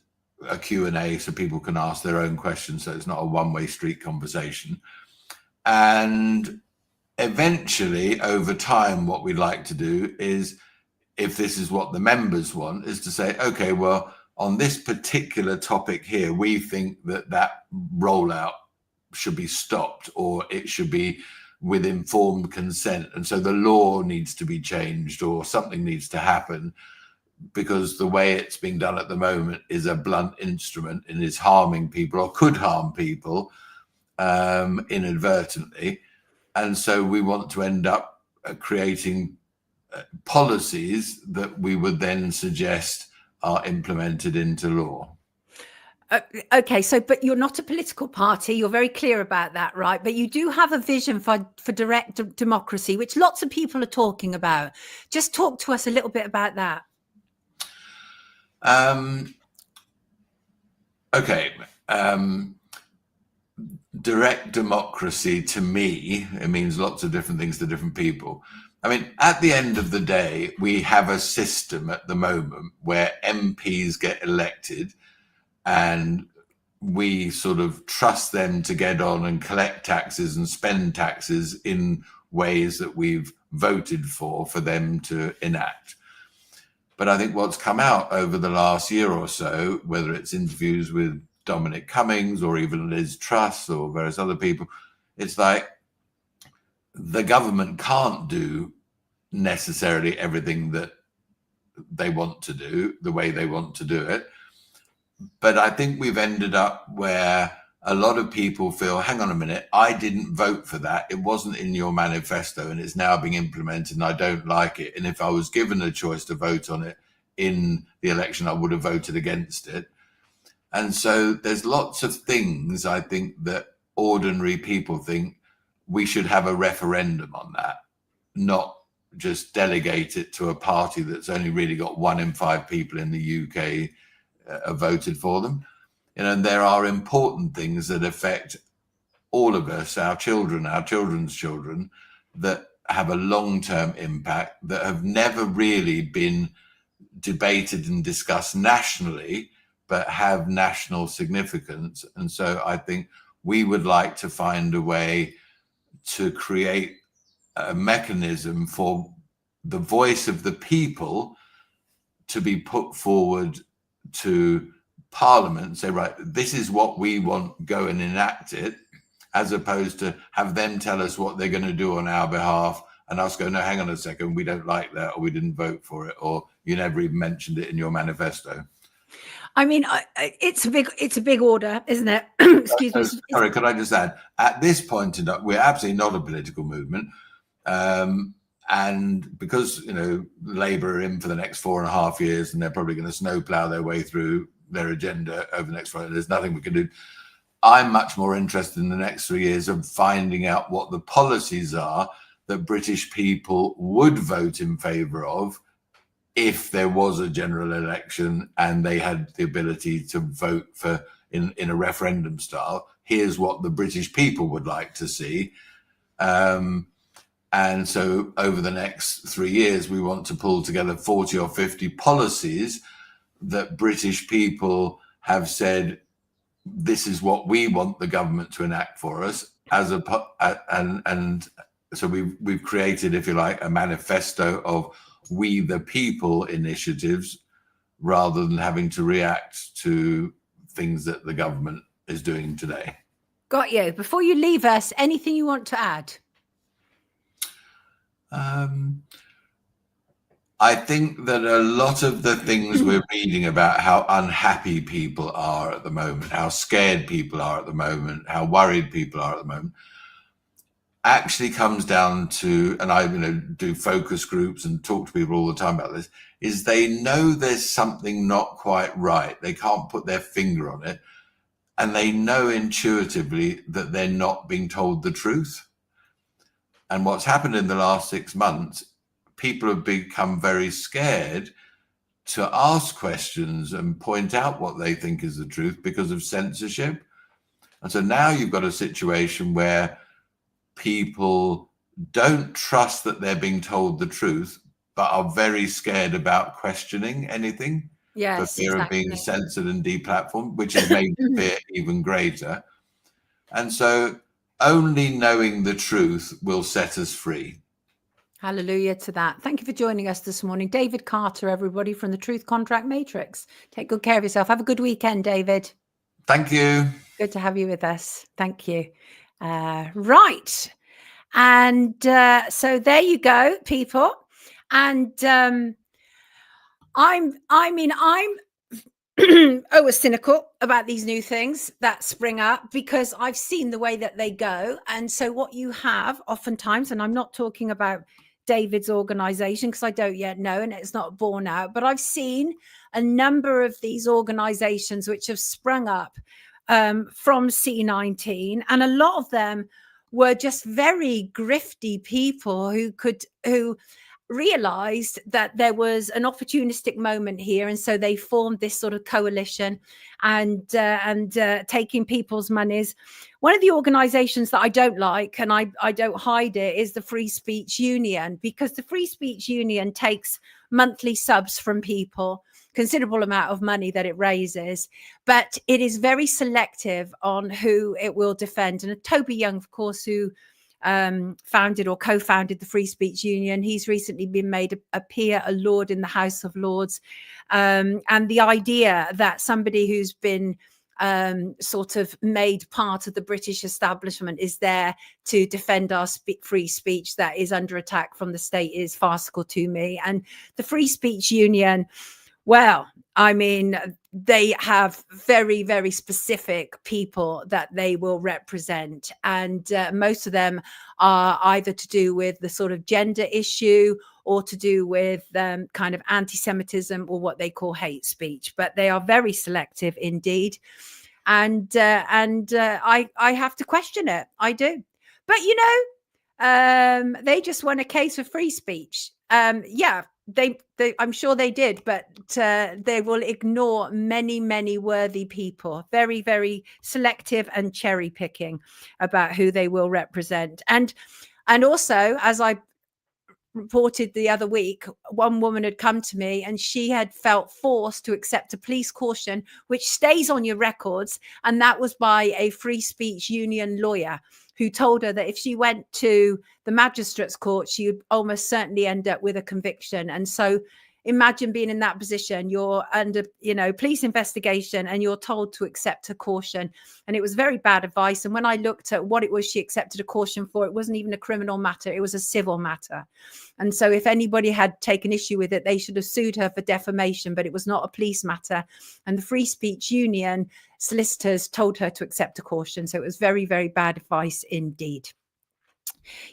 [SPEAKER 5] a Q&A so people can ask their own questions. So it's not a one-way street conversation. And eventually, over time, what we'd like to do is, if this is what the members want, is to say, okay, well, on this particular topic here, we think that rollout should be stopped, or it should be with informed consent. And so the law needs to be changed, or something needs to happen, because the way it's being done at the moment is a blunt instrument and is harming people, or could harm people inadvertently. And so we want to end up creating policies that we would then suggest are implemented into law.
[SPEAKER 1] Okay, so but you're not a political party. You're very clear about that, right? But you do have a vision for direct democracy, which lots of people are talking about. Just talk to us a little bit about that.
[SPEAKER 5] Okay. Direct democracy, to me, it means lots of different things to different people. I mean, at the end of the day, we have a system at the moment where MPs get elected and we sort of trust them to get on and collect taxes and spend taxes in ways that we've voted for them to enact. But I think what's come out over the last year or so, whether it's interviews with Dominic Cummings or even Liz Truss or various other people, it's like the government can't do necessarily everything that they want to do the way they want to do it. But I think we've ended up where a lot of people feel, hang on a minute, I didn't vote for that. It wasn't in your manifesto and it's now being implemented and I don't like it. And if I was given a choice to vote on it in the election, I would have voted against it. And so there's lots of things I think that ordinary people think we should have a referendum on that, not just delegate it to a party that's only really got 1 in 5 people in the UK voted for them. You know, and there are important things that affect all of us, our children, our children's children, that have a long-term impact, that have never really been debated and discussed nationally, but have national significance. And so I think we would like to find a way to create a mechanism for the voice of the people to be put forward to Parliament, say, right, this is what we want, go and enact it, as opposed to have them tell us what they're going to do on our behalf and us go, no, hang on a second, we don't like that, or we didn't vote for it, or you never even mentioned it in your manifesto.
[SPEAKER 1] I mean, it's a big order, isn't it? Excuse me.
[SPEAKER 5] Sorry, could I just add, at this point, we're absolutely not a political movement. And because, you know, Labour are in for the next 4.5 years and they're probably going to snowplow their way through their agenda over the next 4 years, there's nothing we can do. I'm much more interested in the next 3 years of finding out what the policies are that British people would vote in favour of if there was a general election and they had the ability to vote for in a referendum style. Here's what the British people would like to see. And so over the next 3 years, we want to pull together 40 or 50 policies that British people have said, this is what we want the government to enact for us. And so we've created, if you like, a manifesto of we the people initiatives, rather than having to react to things that the government is doing today.
[SPEAKER 1] Got you. Before you leave us, anything you want to add?
[SPEAKER 5] I think that a lot of the things we're reading about how unhappy people are at the moment, how scared people are at the moment, how worried people are at the moment, actually comes down to, and I do focus groups and talk to people all the time about this, is they know there's something not quite right. They can't put their finger on it. And they know intuitively that they're not being told the truth. And what's happened in the last 6 months, people have become very scared to ask questions and point out what they think is the truth because of censorship. And so now you've got a situation where people don't trust that they're being told the truth, but are very scared about questioning anything.
[SPEAKER 1] Yes,
[SPEAKER 5] for fear of being censored and deplatformed, which has made the fear even greater. And so only knowing the truth will set us free.
[SPEAKER 1] Hallelujah to that. Thank you for joining us this morning. David Carter, everybody, from the Truth Contract Matrix. Take good care of yourself. Have a good weekend, David.
[SPEAKER 5] Thank you.
[SPEAKER 1] Good to have you with us. Thank you. Right. And so there you go, people. And I'm cynical about these new things that spring up because I've seen the way that they go. And so what you have oftentimes, and I'm not talking about David's organization because I don't yet know and it's not borne out, but I've seen a number of these organizations which have sprung up from C19, and a lot of them were just very grifty people who realized that there was an opportunistic moment here, and so they formed this sort of coalition and taking people's monies. One of the organizations that I don't like, and I don't hide it, is the Free Speech Union, because the Free Speech Union takes monthly subs from people, considerable amount of money that it raises, but it is very selective on who it will defend. And Toby Young, of course, who founded or co-founded the Free Speech Union, he's recently been made a peer, a lord in the House of Lords, and the idea that somebody who's been sort of made part of the British establishment is there to defend our free speech that is under attack from the state is farcical to me. And the Free Speech Union, well, I mean, they have very, very specific people that they will represent. And most of them are either to do with the sort of gender issue or to do with kind of anti-Semitism or what they call hate speech. But they are very selective indeed. And I have to question it. I do. But, you know, they just won a case for free speech. Yeah. They I'm sure they did, but they will ignore many, many worthy people. Very, very selective and cherry picking about who they will represent. And also, as I reported the other week, one woman had come to me and she had felt forced to accept a police caution, which stays on your records. And that was by a Free Speech Union lawyer who told her that if she went to the magistrate's court, she would almost certainly end up with a conviction. And so imagine being in that position. You're under, you know, police investigation and you're told to accept a caution. And it was very bad advice. And when I looked at what it was she accepted a caution for, it wasn't even a criminal matter. It was a civil matter. And so if anybody had taken issue with it, they should have sued her for defamation, but it was not a police matter. And the Free Speech Union solicitors told her to accept a caution. So it was very, very bad advice indeed.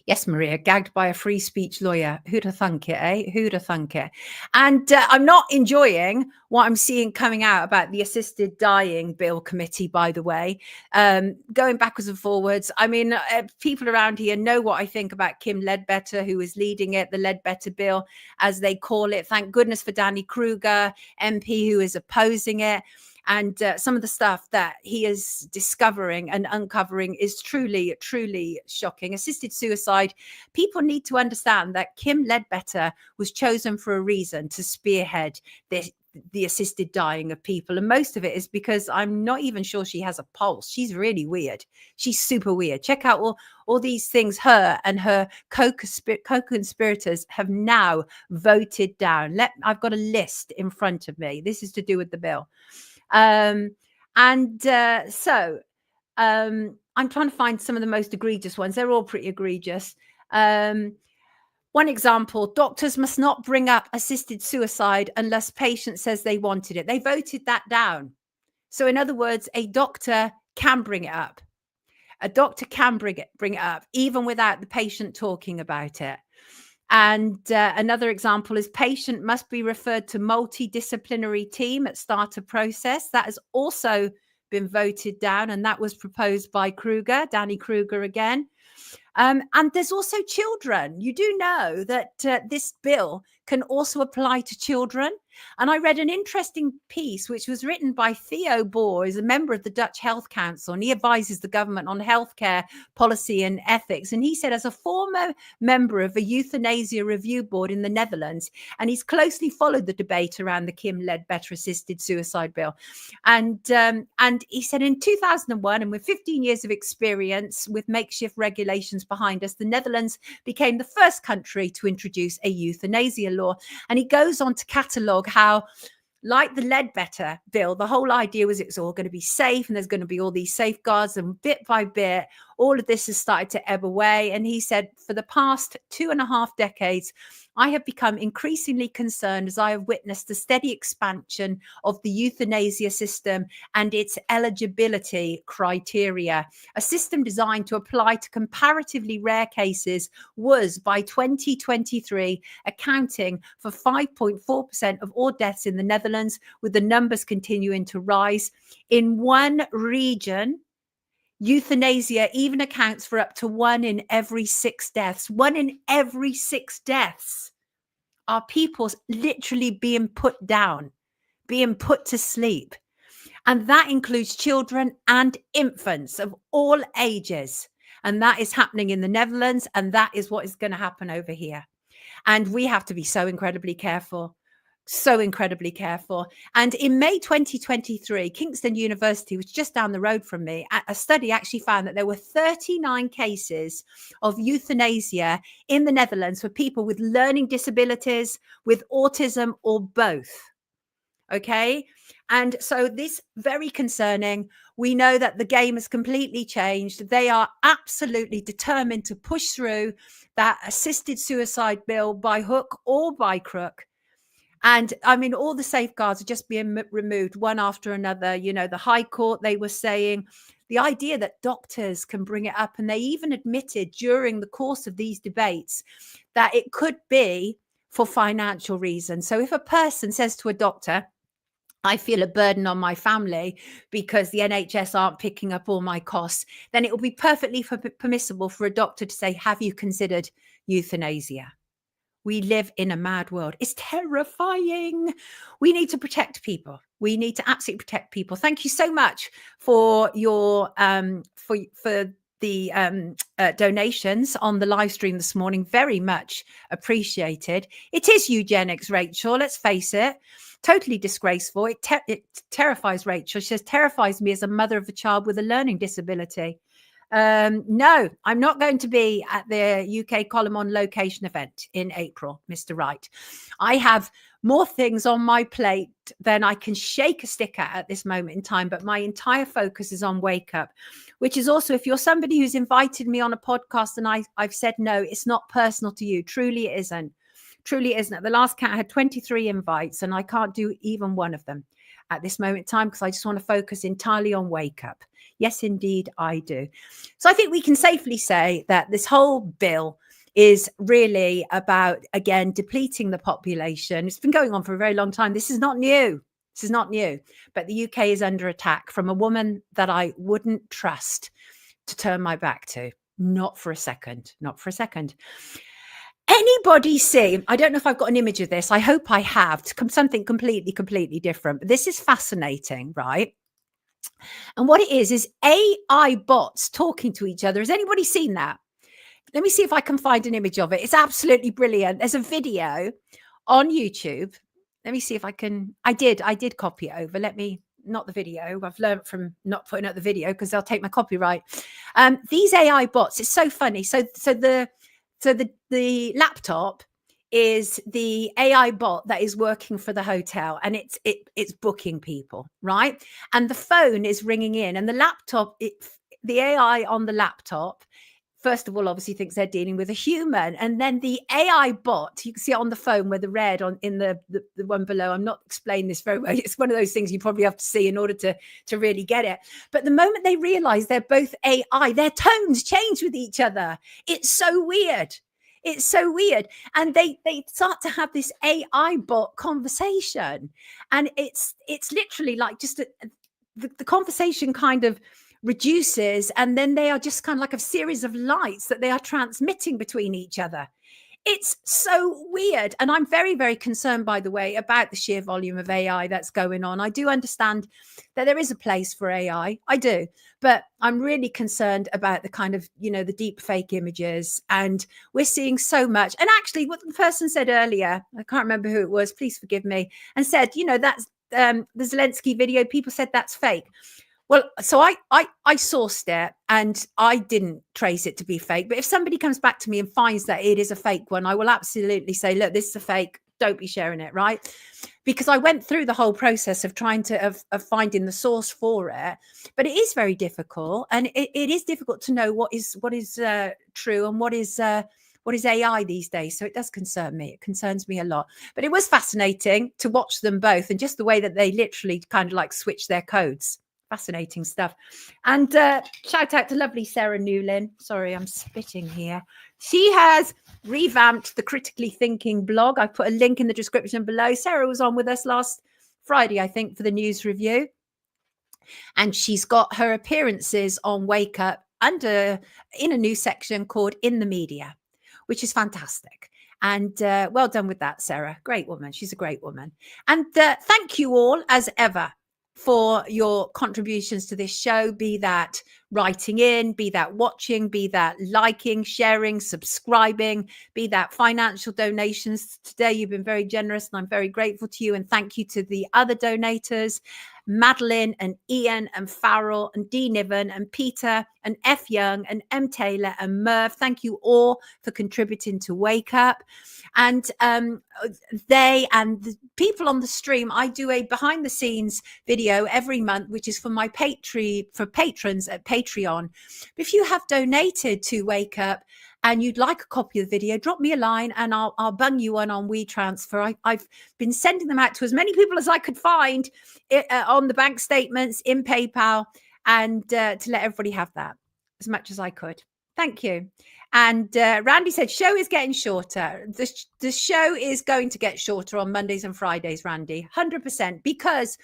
[SPEAKER 1] Yes, Maria, gagged by a free speech lawyer. Who'd have thunk it, eh? Who'd have thunk it? And I'm not enjoying what I'm seeing coming out about the assisted dying bill committee, by the way, going backwards and forwards. I mean, people around here know what I think about Kim Ledbetter, who is leading it, the Ledbetter bill, as they call it. Thank goodness for Danny Kruger, MP, who is opposing it. And some of the stuff that he is discovering and uncovering is truly, truly shocking. Assisted suicide. People need to understand that Kim Ledbetter was chosen for a reason, to spearhead the assisted dying of people. And most of it is because I'm not even sure she has a pulse. She's really weird. She's super weird. Check out all these things her and her co-conspirators have now voted down. I've got a list in front of me. This is to do with the bill. So I'm trying to find some of the most egregious ones. They're all pretty egregious. One example, doctors must not bring up assisted suicide unless patient says they wanted it. They voted that down. So in other words, a doctor can bring it up. A doctor can bring it up, even without the patient talking about it. And another example is patient must be referred to multidisciplinary team at start of process. That has also been voted down, and that was proposed by Kruger, Danny Kruger again. And there's also children. You do know that this bill can also apply to children. And I read an interesting piece which was written by Theo Boer, who's a member of the Dutch Health Council, and he advises the government on healthcare policy and ethics. And he said, as a former member of a euthanasia review board in the Netherlands, and he's closely followed the debate around the Kim-led better assisted suicide bill. And he said in 2001, and with 15 years of experience with makeshift regulations behind us, the Netherlands became the first country to introduce a euthanasia law. And he goes on to catalogue how, like the Ledbetter bill, the whole idea was it was all going to be safe and there's going to be all these safeguards, and bit by bit, all of this has started to ebb away. And he said, for the past 2.5 decades, I have become increasingly concerned as I have witnessed the steady expansion of the euthanasia system and its eligibility criteria. A system designed to apply to comparatively rare cases was, by 2023, accounting for 5.4% of all deaths in the Netherlands, with the numbers continuing to rise. In one region, euthanasia even accounts for up to 1 in every 6 deaths. 1 in every 6 deaths are people literally being put down, being put to sleep. And that includes children and infants of all ages. And that is happening in the Netherlands. And that is what is going to happen over here. And we have to be so incredibly careful. So incredibly careful. And in May 2023, Kingston University, which is just down the road from me, a study actually found that there were 39 cases of euthanasia in the Netherlands for people with learning disabilities, with autism, or both. Okay. And so this very concerning. We know that the game has completely changed. They are absolutely determined to push through that assisted suicide bill by hook or by crook. And I mean, all the safeguards are just being removed one after another. You know, the High Court, they were saying the idea that doctors can bring it up. And they even admitted during the course of these debates that it could be for financial reasons. So if a person says to a doctor, I feel a burden on my family because the NHS aren't picking up all my costs, then it will be perfectly permissible for a doctor to say, have you considered euthanasia? We live in a mad world. It's terrifying. We need to protect people. We need to absolutely protect people. Thank you so much for your for the donations on the live stream this morning. Very much appreciated. It is eugenics, Rachel. Let's face it. Totally disgraceful. It terrifies Rachel. She says, terrifies me as a mother of a child with a learning disability. No, I'm not going to be at the UK Column on Location event in April, Mr. Wright. I have more things on my plate than I can shake a stick at this moment in time, but my entire focus is on Wake Up, which is also, if you're somebody who's invited me on a podcast and I've said no, it's not personal to you. Truly it isn't. Truly isn't. At the last count, I had 23 invites and I can't do even one of them at this moment in time because I just want to focus entirely on Wake Up. Yes, indeed, I do. So I think we can safely say that this whole bill is really about, again, depleting the population. It's been going on for a very long time. This is not new. This is not new. But the UK is under attack from a woman that I wouldn't trust to turn my back to. Not for a second. Not for a second. Anybody see, I don't know if I've got an image of this. I hope I have. Something completely different. But this is fascinating, right? And what it is AI bots talking to each other. Has anybody seen that? Let me see if I can find an image of it. It's absolutely brilliant. There's a video on YouTube. Let me see if I can. I did copy it over. Not the video. I've learned from not putting up the video because they'll take my copyright. These AI bots, it's so funny. So the laptop is the AI bot that is working for the hotel, and it's booking people, right? And the phone is ringing in, and the laptop, the AI on the laptop, first of all, obviously thinks they're dealing with a human, and then the AI bot, you can see it on the phone where the red in the one below. I'm not explaining this very well. It's one of those things you probably have to see in order to really get it. But the moment they realize they're both AI, their tones change with each other. It's so weird. It's so weird. And they start to have this AI bot conversation. And it's literally like just the conversation kind of reduces. And then they are just kind of like a series of lights that they are transmitting between each other. It's so weird. And I'm very, very concerned, by the way, about the sheer volume of AI that's going on. I do understand that there is a place for AI. I do. But I'm really concerned about the kind of, the deep fake images. And we're seeing so much. And actually, what the person said earlier, I can't remember who it was, please forgive me, and said, that's the Zelensky video. People said that's fake. Well, so I sourced it and I didn't trace it to be fake. But if somebody comes back to me and finds that it is a fake one, I will absolutely say, look, this is a fake. Don't be sharing it, right? Because I went through the whole process of trying to of finding the source for it. But it is very difficult, and it is difficult to know what is true and what is AI these days. So it does concern me. It concerns me a lot. But it was fascinating to watch them both, and just the way that they literally kind of like switch their codes. Fascinating stuff. And shout out to lovely Sarah Newlin. Sorry, I'm spitting here. She has revamped the Critically Thinking blog. I put a link in the description below. Sarah was on with us last Friday, I think, for the news review. And she's got her appearances on Wake Up in a new section called In the Media, which is fantastic. And well done with that, Sarah. Great woman. She's a great woman. And thank you all, as ever, for your contributions to this show, be that writing in, be that watching, be that liking, sharing, subscribing, be that financial donations. Today, you've been very generous and I'm very grateful to you. And thank you to the other donators, Madeline and Ian and Farrell and D. Niven and Peter and F. Young and M. Taylor and Merv. Thank you all for contributing to Wake Up. And they and the people on the stream, I do a behind the scenes video every month, which is for my patrons at Patreon. If you have donated to Wake Up and you'd like a copy of the video, drop me a line and I'll bung you one on WeTransfer. I've been sending them out to as many people as I could find on the bank statements, in PayPal, and to let everybody have that as much as I could. Thank you. And Randy said, show is getting shorter. The show is going to get shorter on Mondays and Fridays, Randy, 100%, because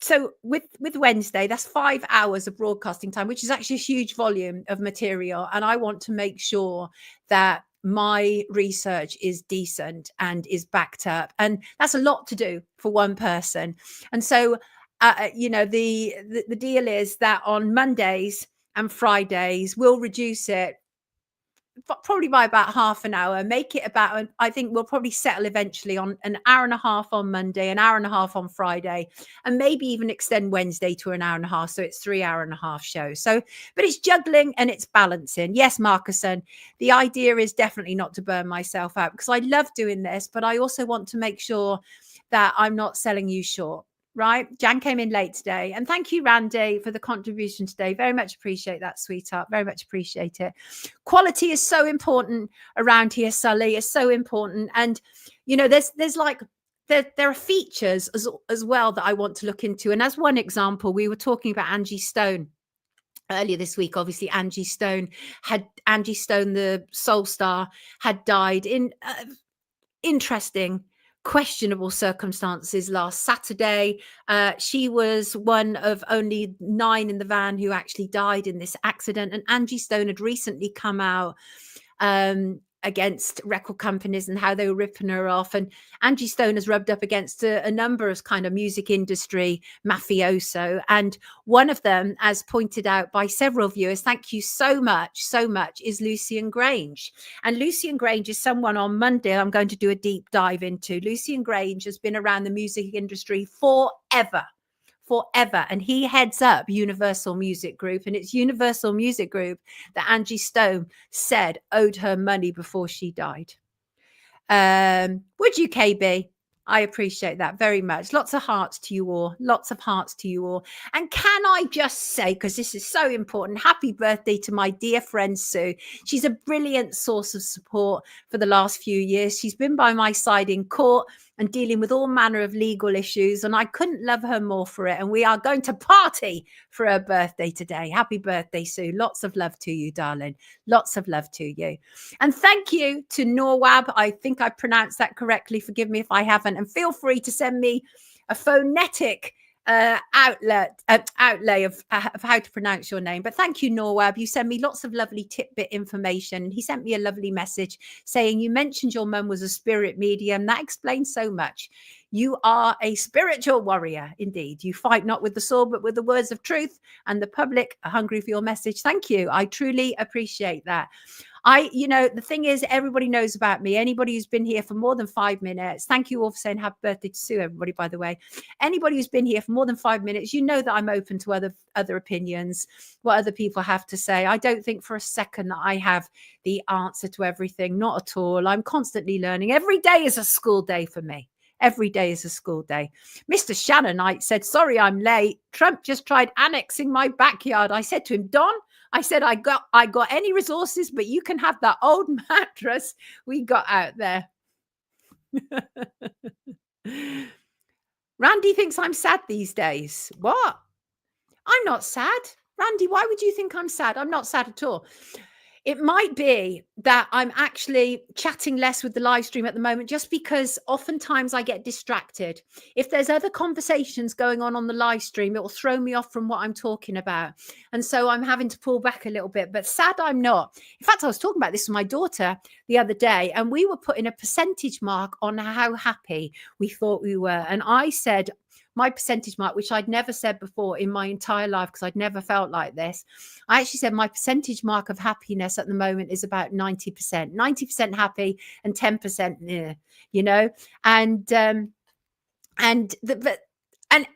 [SPEAKER 1] so with Wednesday, that's 5 hours of broadcasting time, which is actually a huge volume of material. And I want to make sure that my research is decent and is backed up. And that's a lot to do for one person. And so, the deal is that on Mondays and Fridays, we'll reduce it probably by about half an hour, make it about, I think we'll probably settle eventually on an hour and a half on Monday, an hour and a half on Friday, and maybe even extend Wednesday to an hour and a half. So it's 3 hour and a half shows. So, but it's juggling and it's balancing. Yes, Marcuson, the idea is definitely not to burn myself out, because I love doing this, but I also want to make sure that I'm not selling you short. Right. Jan came in late today. And thank you, Randy, for the contribution today. Very much appreciate that, sweetheart. Very much appreciate it. Quality is so important around here, Sully. It's so important. And, there's like, there are features as well that I want to look into. And as one example, we were talking about Angie Stone earlier this week. Obviously, Angie Stone, the soul star, had died in interesting, questionable circumstances last Saturday. She was one of only 9 in the van who actually died in this accident. And Angie Stone had recently come out against record companies and how they were ripping her off. And Angie Stone has rubbed up against a number of kind of music industry mafioso. And one of them, as pointed out by several viewers, thank you so much, is Lucian Grange. And Lucian Grange is someone on Monday I'm going to do a deep dive into. Lucian Grange has been around the music industry forever. And he heads up Universal Music Group, and it's Universal Music Group that Angie Stone said owed her money before she died. Would you, KB? I appreciate that very much. Lots of hearts to you all. And can I just say, because this is so important, happy birthday to my dear friend Sue. She's a brilliant source of support for the last few years. She's been by my side in court and dealing with all manner of legal issues, and I couldn't love her more for it. And we are going to party for her birthday today. Happy birthday, Sue. Lots of love to you, darling. Lots of love to you. And thank you to Norwab. I think I pronounced that correctly. Forgive me if I haven't. And feel free to send me a phonetic outlay of how to pronounce your name. But thank you, Norwab. You send me lots of lovely tidbit information. He sent me a lovely message saying you mentioned your mum was a spirit medium. That explains so much. You are a spiritual warrior, indeed. You fight not with the sword, but with the words of truth, and the public are hungry for your message. Thank you. I truly appreciate that. The thing is, everybody knows about me. Anybody who's been here for more than 5 minutes, thank you all for saying happy birthday to Sue, everybody, by the way. Anybody who's been here for more than 5 minutes, you know that I'm open to other opinions, what other people have to say. I don't think for a second that I have the answer to everything. Not at all. I'm constantly learning. Every day is a school day for me. Every day is a school day. Mr. Shannonite said, sorry, I'm late. Trump just tried annexing my backyard. I said to him, Don, I said, I got any resources, but you can have that old mattress we got out there. Randy thinks I'm sad these days. What? I'm not sad. Randy, why would you think I'm sad? I'm not sad at all. It might be that I'm actually chatting less with the live stream at the moment, just because oftentimes I get distracted. If there's other conversations going on the live stream, it will throw me off from what I'm talking about. And so I'm having to pull back a little bit, but sad I'm not. In fact, I was talking about this with my daughter the other day, and we were putting a percentage mark on how happy we thought we were. And I said, my percentage mark, which I'd never said before in my entire life, because I'd never felt like this. I actually said my percentage mark of happiness at the moment is about 90%, 90% happy and 10%, and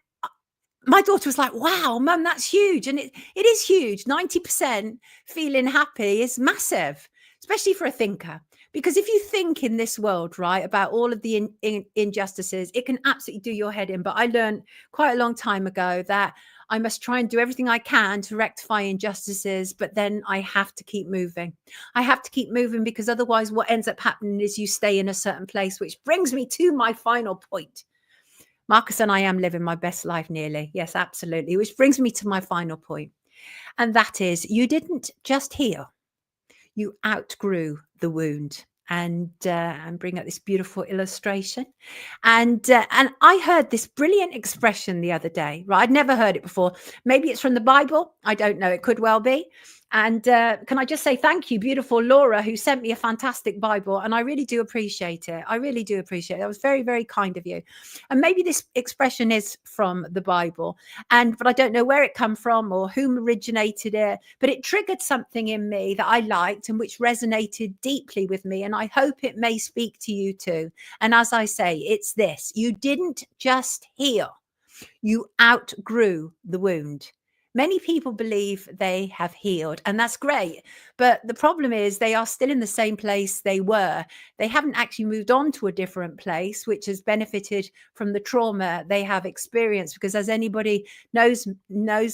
[SPEAKER 1] my daughter was like, wow, Mum, that's huge. And it is huge. 90% feeling happy is massive, especially for a thinker. Because if you think in this world, right, about all of the injustices, it can absolutely do your head in. But I learned quite a long time ago that I must try and do everything I can to rectify injustices, but then I have to keep moving. I have to keep moving, because otherwise what ends up happening is you stay in a certain place, which brings me to my final point. Marcus and I am living my best life nearly. Yes, absolutely. Which brings me to my final point. And that is, you didn't just heal. You outgrew the wound. And bring up this beautiful illustration. And I heard this brilliant expression the other day, right? I'd never heard it before. Maybe it's from the Bible. I don't know. It could well be. And can I just say thank you, beautiful Laura, who sent me a fantastic Bible. And I really do appreciate it. I really do appreciate it. That was very, very kind of you. And maybe this expression is from the Bible, but I don't know where it come from or whom originated it. But it triggered something in me that I liked and which resonated deeply with me. And I hope it may speak to you too. And as I say, it's this: you didn't just heal, you outgrew the wound. Many people believe they have healed, and that's great. But the problem is they are still in the same place they were. They haven't actually moved on to a different place, which has benefited from the trauma they have experienced. Because as anybody knows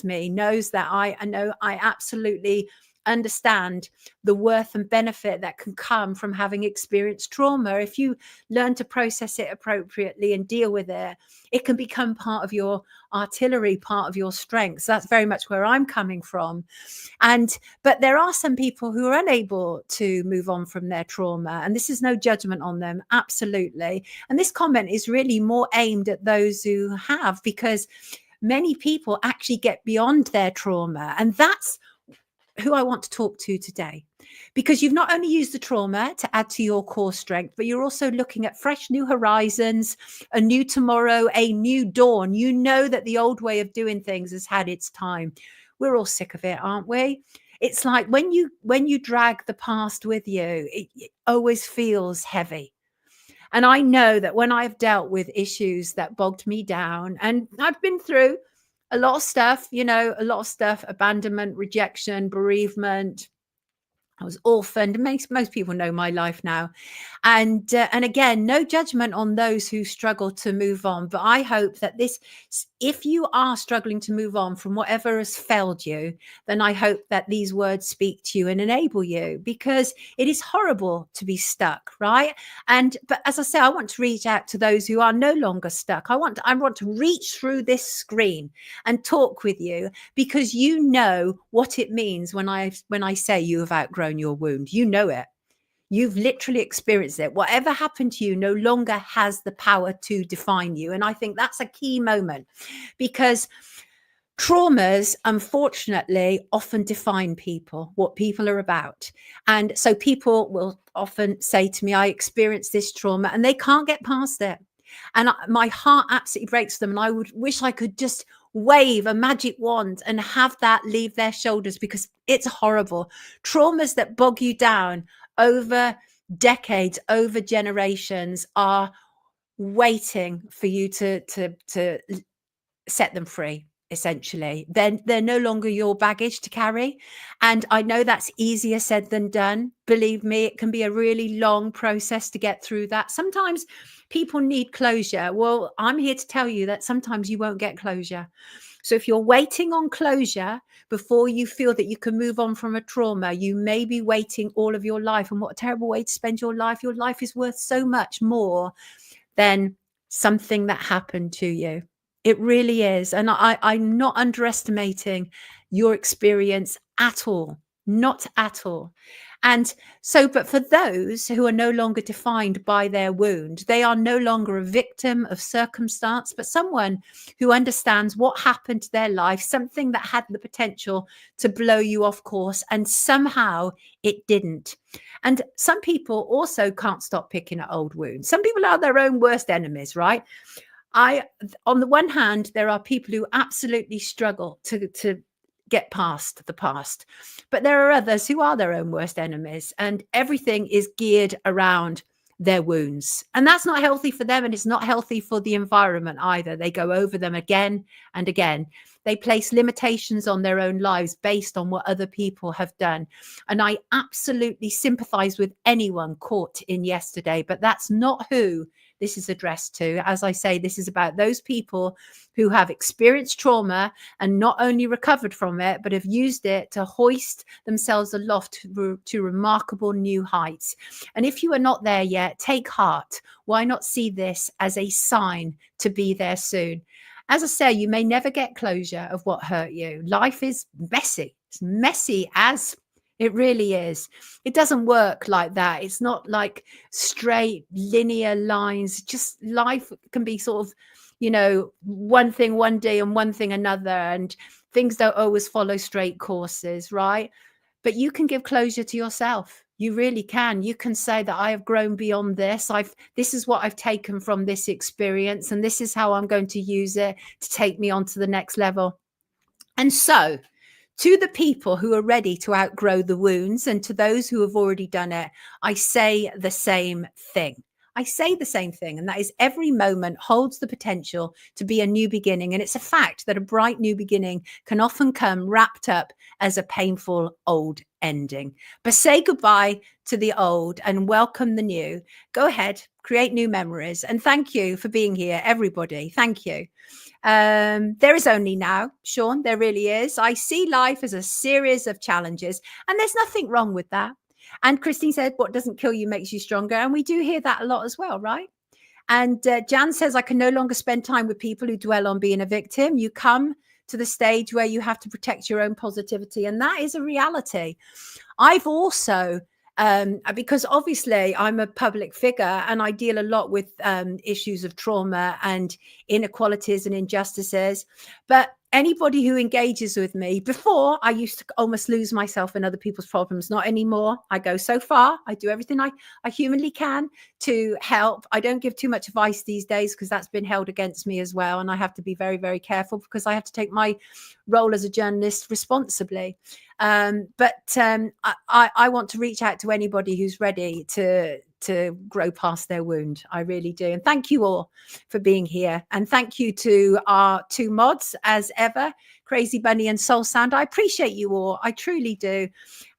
[SPEAKER 1] me, knows that I absolutely understand the worth and benefit that can come from having experienced trauma. If you learn to process it appropriately and deal with it, it can become part of your artillery, part of your strength. So that's very much where I'm coming from. But there are some people who are unable to move on from their trauma, and this is no judgment on them, absolutely. And this comment is really more aimed at those who have, because many people actually get beyond their trauma, and that's who I want to talk to today. Because you've not only used the trauma to add to your core strength, but you're also looking at fresh new horizons, a new tomorrow, a new dawn. You know that the old way of doing things has had its time. We're all sick of it, aren't we? It's like when you drag the past with you, it always feels heavy. And I know that when I've dealt with issues that bogged me down, and I've been through a lot of stuff, abandonment, rejection, bereavement. I was orphaned. Most people know my life now. And again, no judgment on those who struggle to move on. But I hope that if you are struggling to move on from whatever has failed you, then I hope that these words speak to you and enable you, because it is horrible to be stuck, right? But as I say, I want to reach out to those who are no longer stuck. I want to reach through this screen and talk with you, because you know what it means when I say you have outgrown your wound. You know it. You've literally experienced it. Whatever happened to you no longer has the power to define you. And I think that's a key moment, because traumas, unfortunately, often define people, what people are about. And so people will often say to me, I experienced this trauma, and they can't get past it. And my heart absolutely breaks for them. And I would wish I could just wave a magic wand and have that leave their shoulders, because it's horrible. Traumas that bog you down over decades, over generations, are waiting for you to set them free. Essentially, then they're no longer your baggage to carry. And I know that's easier said than done. Believe me, it can be a really long process to get through that. Sometimes people need closure. Well, I'm here to tell you that sometimes you won't get closure. So if you're waiting on closure before you feel that you can move on from a trauma, you may be waiting all of your life. And what a terrible way to spend your life. Your life is worth so much more than something that happened to you. It really is. And I'm not underestimating your experience at all. Not at all. And so, but for those who are no longer defined by their wound, they are no longer a victim of circumstance, but someone who understands what happened to their life, something that had the potential to blow you off course, and somehow it didn't. And some people also can't stop picking at old wounds. Some people are their own worst enemies, right? On the one hand, there are people who absolutely struggle to get past the past, but there are others who are their own worst enemies, and everything is geared around their wounds. And that's not healthy for them, and it's not healthy for the environment either. They go over them again and again. They place limitations on their own lives based on what other people have done. And I absolutely sympathize with anyone caught in yesterday, but that's not who this is addressed to. As I say, this is about those people who have experienced trauma and not only recovered from it, but have used it to hoist themselves aloft to remarkable new heights. And if you are not there yet, take heart. Why not see this as a sign to be there soon? As I say, you may never get closure of what hurt you. Life is messy. It's messy as it really is. It doesn't work like that. It's not like straight linear lines. Just life can be sort of, you know, one thing one day and one thing another, and things don't always follow straight courses, right? But you can give closure to yourself. You really can. You can say that I have grown beyond this. This is what I've taken from this experience, and this is how I'm going to use it to take me on to the next level. And so, to the people who are ready to outgrow the wounds, and to those who have already done it, I say the same thing. I say the same thing, and that is every moment holds the potential to be a new beginning. And it's a fact that a bright new beginning can often come wrapped up as a painful old ending. But say goodbye to the old and welcome the new. Go ahead, create new memories. And thank you for being here, everybody. Thank you. There is only now, Sean, there really is. I see life as a series of challenges, and there's nothing wrong with that. And Christine said, what doesn't kill you makes you stronger. And we do hear that a lot as well, right? And Jan says, I can no longer spend time with people who dwell on being a victim. You come to the stage where you have to protect your own positivity. And that is a reality. I've also, because obviously I'm a public figure and I deal a lot with issues of trauma and inequalities and injustices. But anybody who engages with me, before I used to almost lose myself in other people's problems, not anymore. I go so far. I do everything I humanly can to help. I don't give too much advice these days because that's been held against me as well. And I have to be very, very careful because I have to take my role as a journalist responsibly. But I want to reach out to anybody who's ready to grow past their wound. I really do. And thank you all for being here. And thank you to our two mods as ever, Crazy Bunny and Soul Sound. I appreciate you all. I truly do.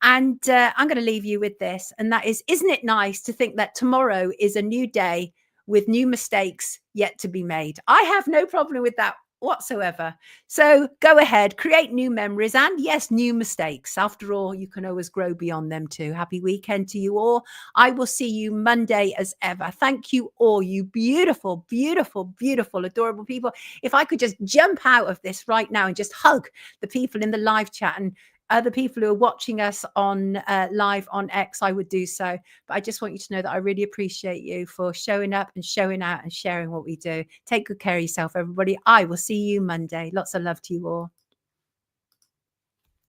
[SPEAKER 1] And I'm going to leave you with this. And that is, isn't it nice to think that tomorrow is a new day with new mistakes yet to be made? I have no problem with that whatsoever. So go ahead, create new memories and yes, new mistakes. After all, you can always grow beyond them too. Happy weekend to you all. I will see you Monday as ever. Thank you all, you beautiful, beautiful, beautiful, adorable people. If I could just jump out of this right now and just hug the people in the live chat and other people who are watching us on live on X, I would do so. But I just want you to know that I really appreciate you for showing up and showing out and sharing what we do. Take good care of yourself, everybody. I will see you Monday. Lots of love to you all.